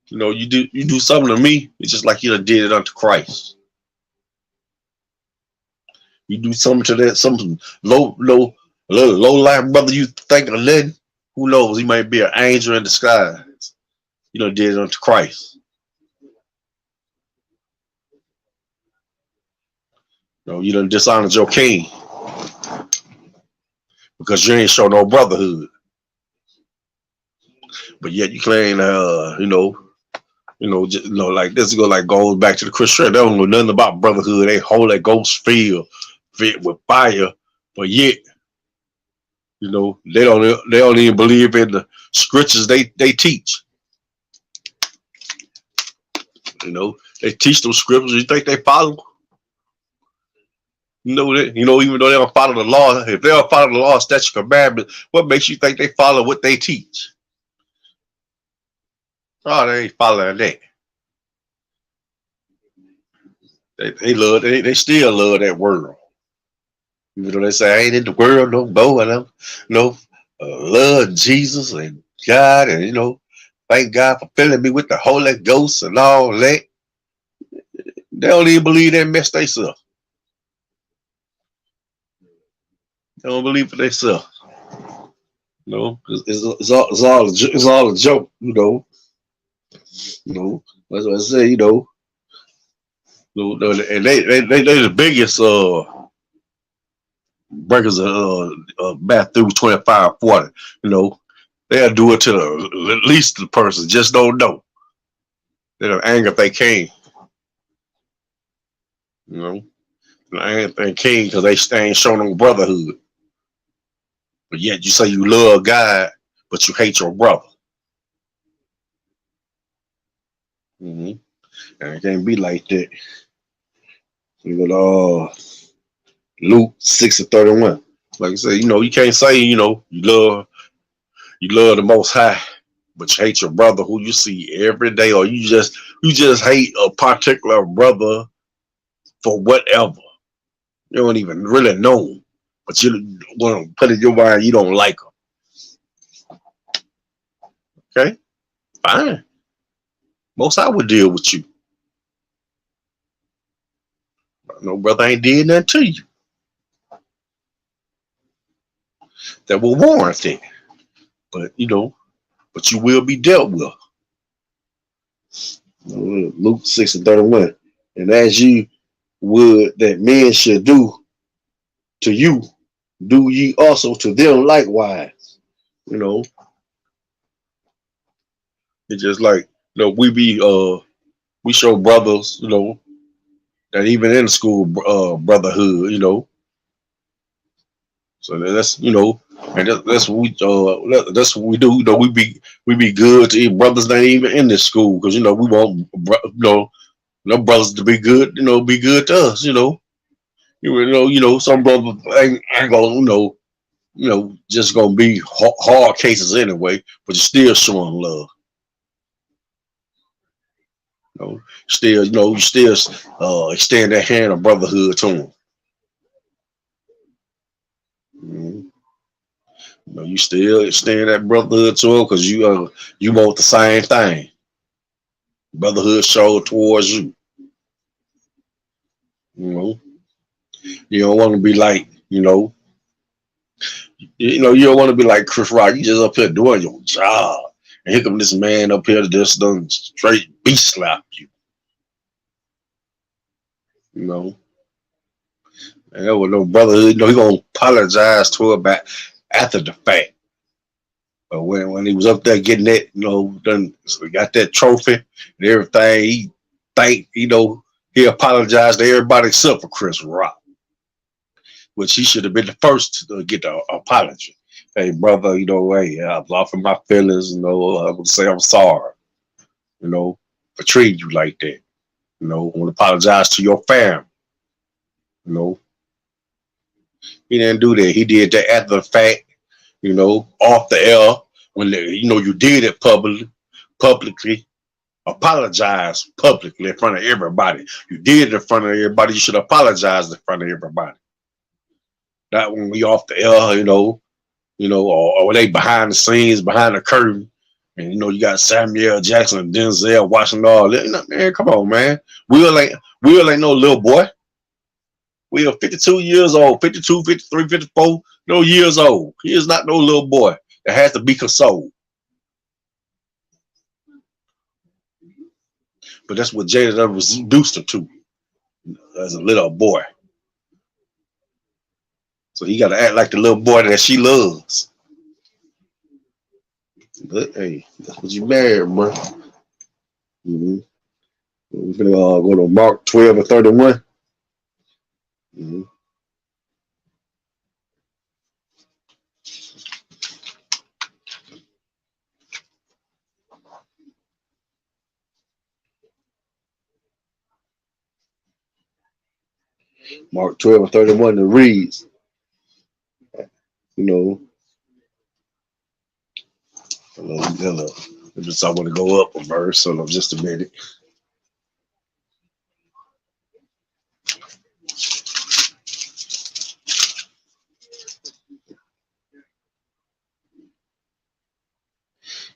to, you do something to me, it's just like you done did it unto Christ. You do something to that, something low life brother you think of letting, who knows, he might be an angel in disguise. You done did it unto Christ. You done dishonored your king because you ain't show no brotherhood. But yet you claim, like this goes back to the Christian. They don't know nothing about brotherhood. They Holy Ghost filled, fit with fire, but yet, they don't even believe in the scriptures they teach. They teach those scriptures. You think they follow? Even though they don't follow the law, if they don't follow the law, statute, commandment, what makes you think they follow what they teach? Oh, they ain't following that. They still love that world. Even though they say I ain't in the world no more, and I'm love Jesus and God, and thank God for filling me with the Holy Ghost and all that. They don't even believe that mess themselves. They don't believe it themselves. It's all a joke. That's what I say. And they the biggest breakers of Matthew 25:40. They'll do it to the least the person just don't know. They'll anger if they can, you know. They'll anger if they can because they ain't showing no brotherhood. But yet you say you love God, but you hate your brother. Mm-hmm. And it can't be like that. You got Luke 6:31. Like I said, you can't say, you love the most high, but you hate your brother who you see every day, or you just hate a particular brother for whatever. You don't even really know him, but you want to put in your mind you don't like him. Okay, fine. Most I would deal with you. No brother ain't did nothing to you that will warrant it. But you will be dealt with. Luke 6:31. And as you would that men should do to you, do ye also to them likewise. You know, it's just like we show brothers, that even in school brotherhood, So and that's what we do. We be good to brothers that ain't even in this school because we want no brothers to be good. Be good to us. Some brothers ain't gonna just gonna be hard cases anyway, but you're still showing love. You still extend that hand of brotherhood to them. Mhm. You still extend that brotherhood to them because you want the same thing. Brotherhood showed towards you. You know, you don't want to be like you don't want to be like Chris Rock. You just up here doing your job, and here come this man up here that just done straight beast slap you. You know, and there was no brotherhood. He gonna apologize to her back after the fact. But when he was up there getting that, done so he got that trophy and everything, he thanked, he apologized to everybody except for Chris Rock, which he should have been the first to get the apology. Hey, brother, hey, I was off in my feelings, I would say I'm sorry, for treating you like that. I want to apologize to your family. You know, he didn't do that. He did that after the fact, off the air when you did it publicly, apologize publicly in front of everybody. You did it in front of everybody. You should apologize in front of everybody. Not when we off the air, or they behind the scenes, behind the curtain, and you got Samuel Jackson and Denzel watching all that. Man, come on, man. Will ain't no little boy. We are 52 years old, 52, 53, 54, no years old. He is not no little boy that has to be consoled. But that's what Jada was reduced her to as a little boy. So he got to act like the little boy that she loves. But hey, that's what you married, bro. Mm-hmm. We're gonna go to Mark 12:31. Mm-hmm. Mark 12:31 it reads, you know, hello. Just I want to go up a verse, so just a minute.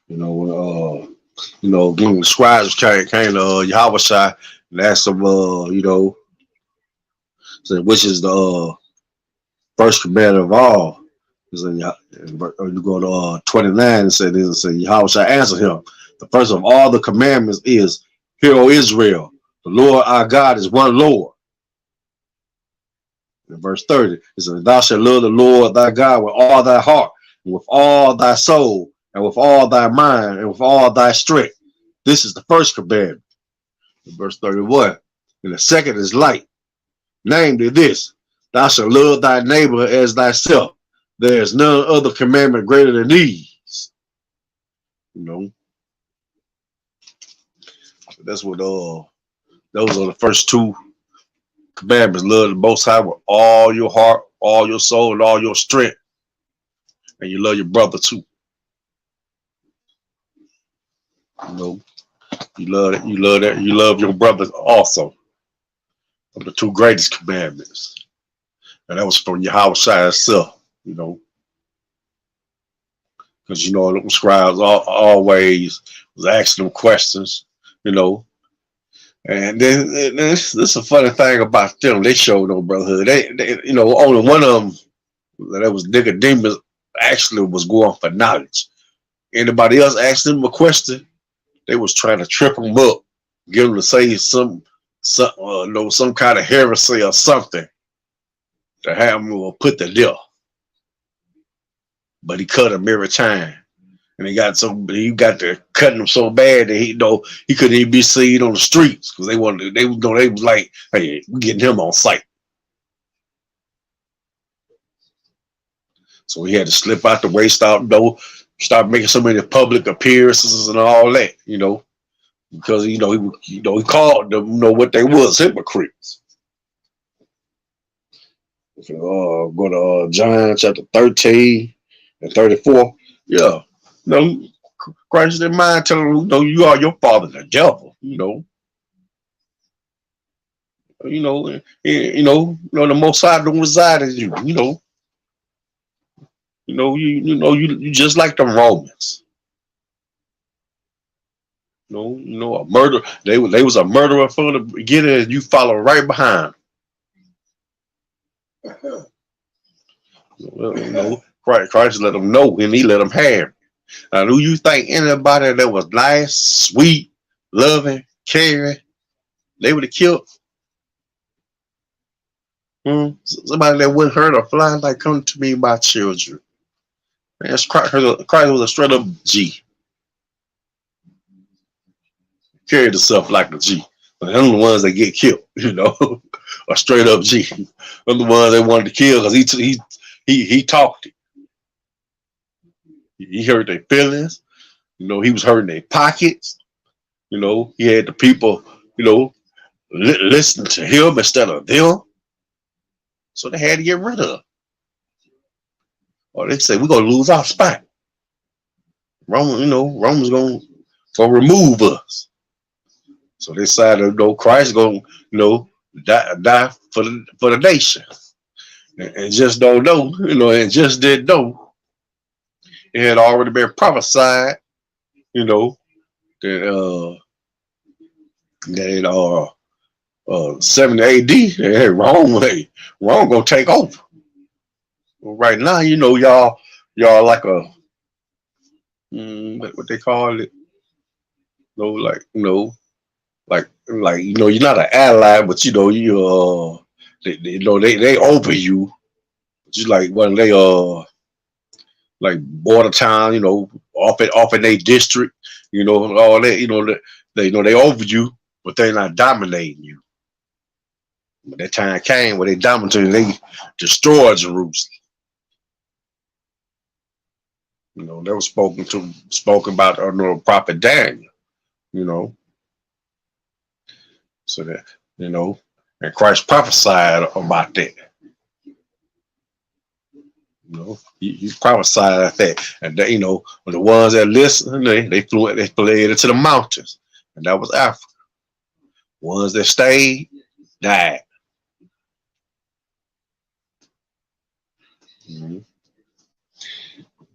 When the scribes came to Yahweh and asked him, said, which is the first commandment of all. You go to 29 and say Yahweh shall answer him. The first of all the commandments is, Hear, O Israel, the Lord our God is one Lord. In verse 30, it says, Thou shalt love the Lord thy God with all thy heart, and with all thy soul, and with all thy mind, and with all thy strength. This is the first commandment. Verse 31. And the second is like, namely this, thou shalt love thy neighbor as thyself. There is none other commandment greater than these. You know, that's what those are the first two commandments. Love the Most High with all your heart, all your soul, and all your strength. And you love your brother too. You know, you love your brothers also. Of the two greatest commandments. And that was from Yahweh Shai himself, you know. Because you know, the scribes always was asking them questions, you know. And then this is a funny thing about them. They showed no brotherhood. They you know, only one of them that was Nicodemus actually was going for knowledge. Anybody else asked them a question, they was trying to trip them up, get them to say some kind of heresy or something to have him put to death. But he cut him every time. And he got to cutting him so bad that he couldn't even be seen on the streets because they was like, hey, we're getting him on sight. So he had to slip out the way, start making so many public appearances and all that, you know, because he called them, what they was, hypocrites. Go to John chapter 13 and 34. Yeah. Christ didn't mind telling them, you are your father, the devil, the Most High don't reside in you, you just like the Romans. A murder. They was a murderer from the beginning, and you follow right behind. Christ let them know, and he let them have. Now, do you think anybody that was nice, sweet, loving, caring, they would have killed? Somebody that wouldn't hurt or fly, like, come to me, my children. Man, Christ was a straight up G. Carried himself like a G. But them the ones that get killed, a straight up G. Them the ones they wanted to kill because he talked it. He hurt their feelings. He was hurting their pockets. He had the people, listen to him instead of them. So they had to get rid of him. Or they say, we're going to lose our spot. Roman's going to remove us. So they decided, Christ going to, die for the nation. And just don't know, and just didn't know. It had already been prophesied, that 70 AD, hey, Rome gonna take over. Well, right now, y'all like a what they call it, you're not an ally, but they over you. Just like when they like border town, off in their district, all that, they over you, but they're not dominating you. But that time came where they dominated, they destroyed Jerusalem. They were spoken about prophet Daniel, so that, and Christ prophesied about that. He prophesied that, and they, when the ones that listened, they fled into the mountains, and that was Africa. Ones that stayed died.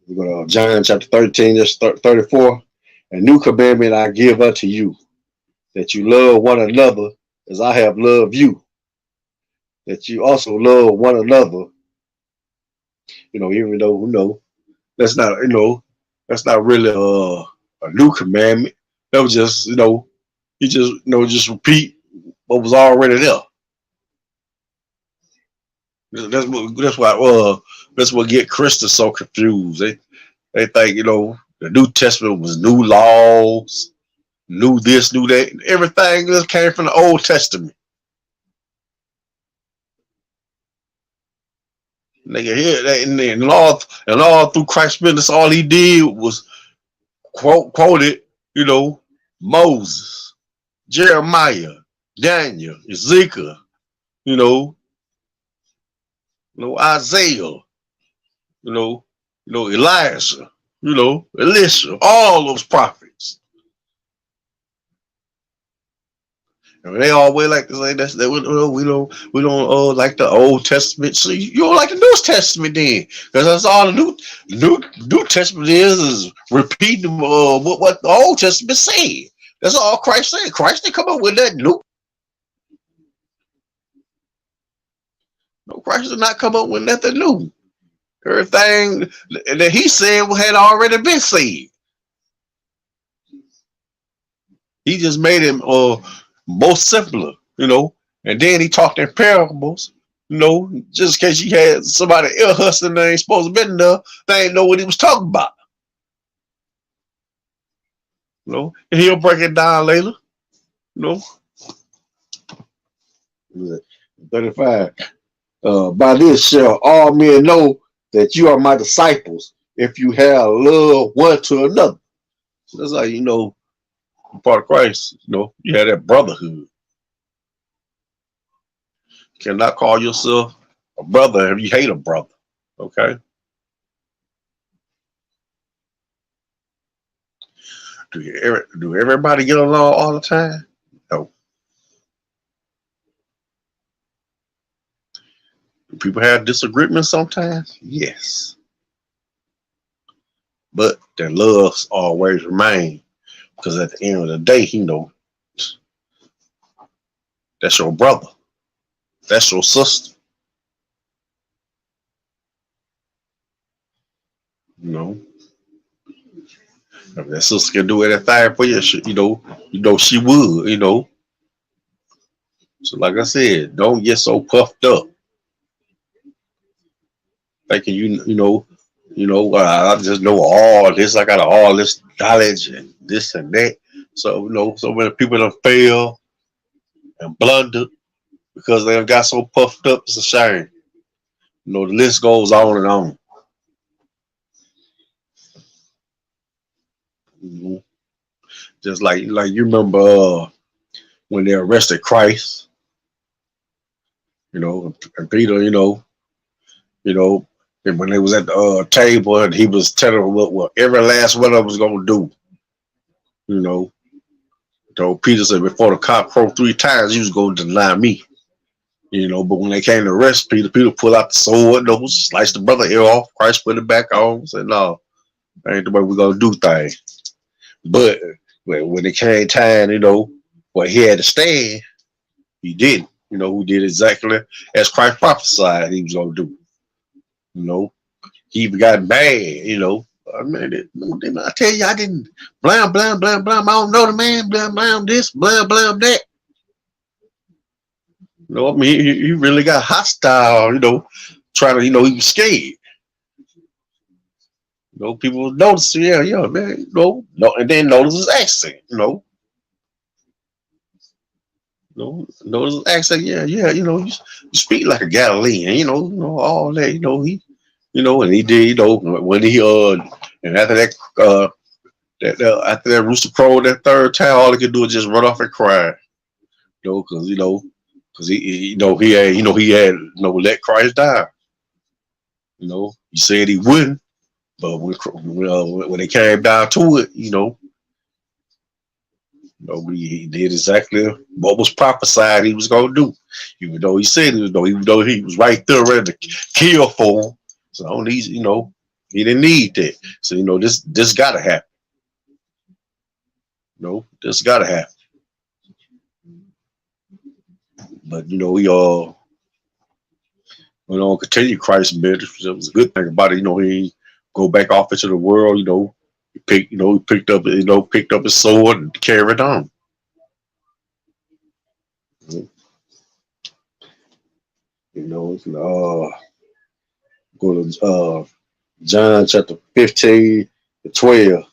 We go to John chapter 13, verse 34. A new commandment I give unto you, that you love one another as I have loved you, that you also love one another. Even though that's not really a new commandment. That was just you just repeat what was already there. That's what get Christians so confused. They think The New Testament was new laws, new this, new that. Everything else came from the Old Testament. Nigga, here and all through Christ's business, all he did was quoted, you know, Moses, Jeremiah, Daniel, Ezekiel, you know, Isaiah, you know, Elijah, Elisha, all those prophets. And they always like to say that we don't like the Old Testament. So you don't like the New Testament then, because that's all the New Testament is repeating what the Old Testament said. That's all Christ said. Christ didn't come up with that new. No, Christ did not come up with nothing new. Everything that he said had already been said. He just made him more simpler, and then he talked in parables, just in case you had somebody ear hustling that ain't supposed to be in there, they ain't know what he was talking about. And he'll break it down later, you know. 35. By this shall all men know that you are my disciples if you have love one to another. So that's how you know part of Christ, you have that brotherhood. You cannot call yourself a brother if you hate a brother. Okay. Do everybody get along all the time? No. Do people have disagreements sometimes? Yes. But their loves always remain. Because at the end of the day, that's your brother. That's your sister. If that sister can do anything for you, she would. So like I said, don't get so puffed up. Thinking I just know all this. I got all this knowledge and this and that. So so many people don't fail and blunder because they got so puffed up. It's a shame. The list goes on and on. Mm-hmm. Just like you remember when they arrested Christ, and Peter, and when they was at the table and he was telling them what every last one of them was gonna do, So Peter said before the cock crowed 3 times, he was gonna deny me. But when they came to arrest Peter, Peter pulled out the sword, sliced the brother ear off. Christ put it back on. Said, "No, that ain't the way we're gonna do things." But when it came time, where he had to stand, he didn't. Who did exactly as Christ prophesied he was gonna do. He even got mad. I mean, didn't I tell you I didn't blam blam blam blam? I don't know the man, blam blam this, blam blam that. I mean, he really got hostile. Trying to, he was scared. People notice, yeah, man, and then notice his accent, notice his accent, yeah, you speak like a Galilean, all that, and he did, when he and after that, after that rooster crowed that 3rd time, all he could do is just run off and cry, because he had let Christ die, he said he wouldn't. But when it came down to it, he did exactly what was prophesied he was going to do. Even though he said it, even though he was right there ready to kill for him. So he didn't need that. So this got to happen. This got to happen. But we all continue Christ's ministry. It was a good thing about it. He go back off into the world. He picked up his sword and carried on. Go to John chapter 15 12.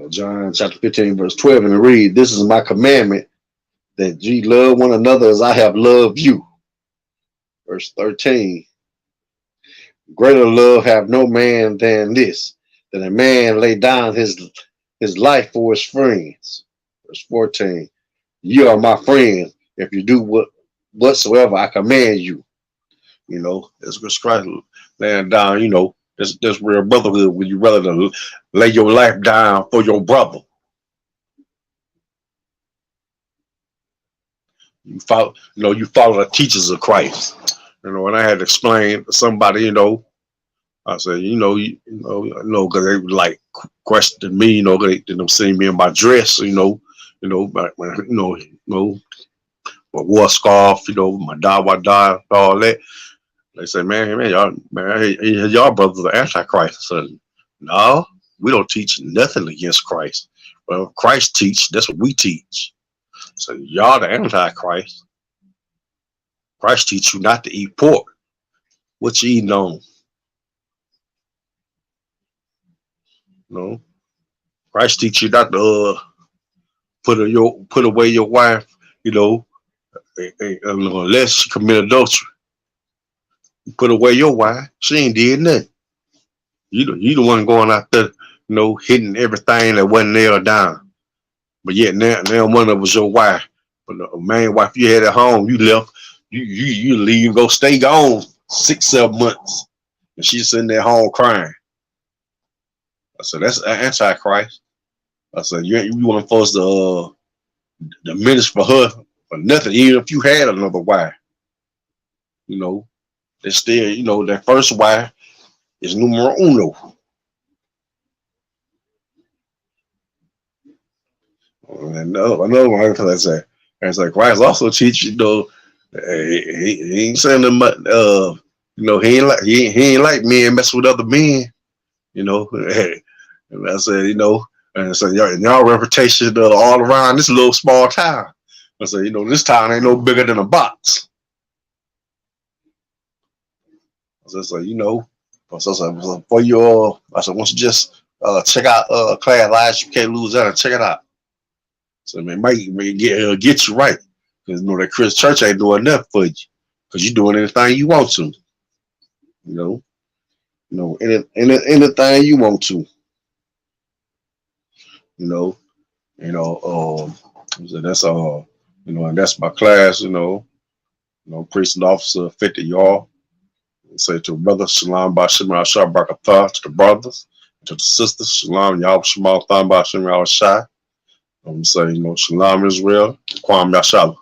John chapter 15, verse 12, and it reads, "This is my commandment, that ye love one another as I have loved you." Verse 13, "Greater love have no man than this, that a man lay down his life for his friends." Verse 14, "You are my friends if you do whatsoever I command you." You know, it's Christ laying down, that's real brotherhood when you rather than lay your life down for your brother. You follow the teachers of Christ. And I had to explain to somebody, I said, because they would like question me, they see me in my dress, my war scarf, my da, all that. They say, y'all brothers are antichrist. I said, no, we don't teach nothing against Christ. Well, Christ teach, that's what we teach. So y'all the antichrist. Christ teach you not to eat pork. What you eating on? Christ teach you not to put away your wife, unless she commit adultery. You put away your wife, she ain't did nothing. You the one going out there, hitting everything that wasn't nailed down. But yet now one of was your wife. But the main wife you had at home, you left, you leave, go stay gone 6-7 months. And she's sitting there home crying. I said, that's antichrist. I said, you weren't supposed to minister for her for nothing, even if you had another wife. It's still, that first wife is numero uno. And another one, because I said, it's like Christ also teach, he ain't saying them, he ain't like men mess with other men, and I said, and so y'all reputation all around this little small town. I said, this town ain't no bigger than a box. I said, for your, I said, once you just check out class Isupk Louisiana, check it out. So it might get you right, because that Christian church ain't doing enough for you, because you're doing anything you want to. Anything you want to. So that's and that's my class. Priest and officer 50 y'all. Say to brother, Shalom Bashim Al Shah Barakatah, to the brothers, to the sisters, Shalom Yahweh Shemal Tham Bashim Al Shah. Say, Shalom Israel, Kwam Yashala.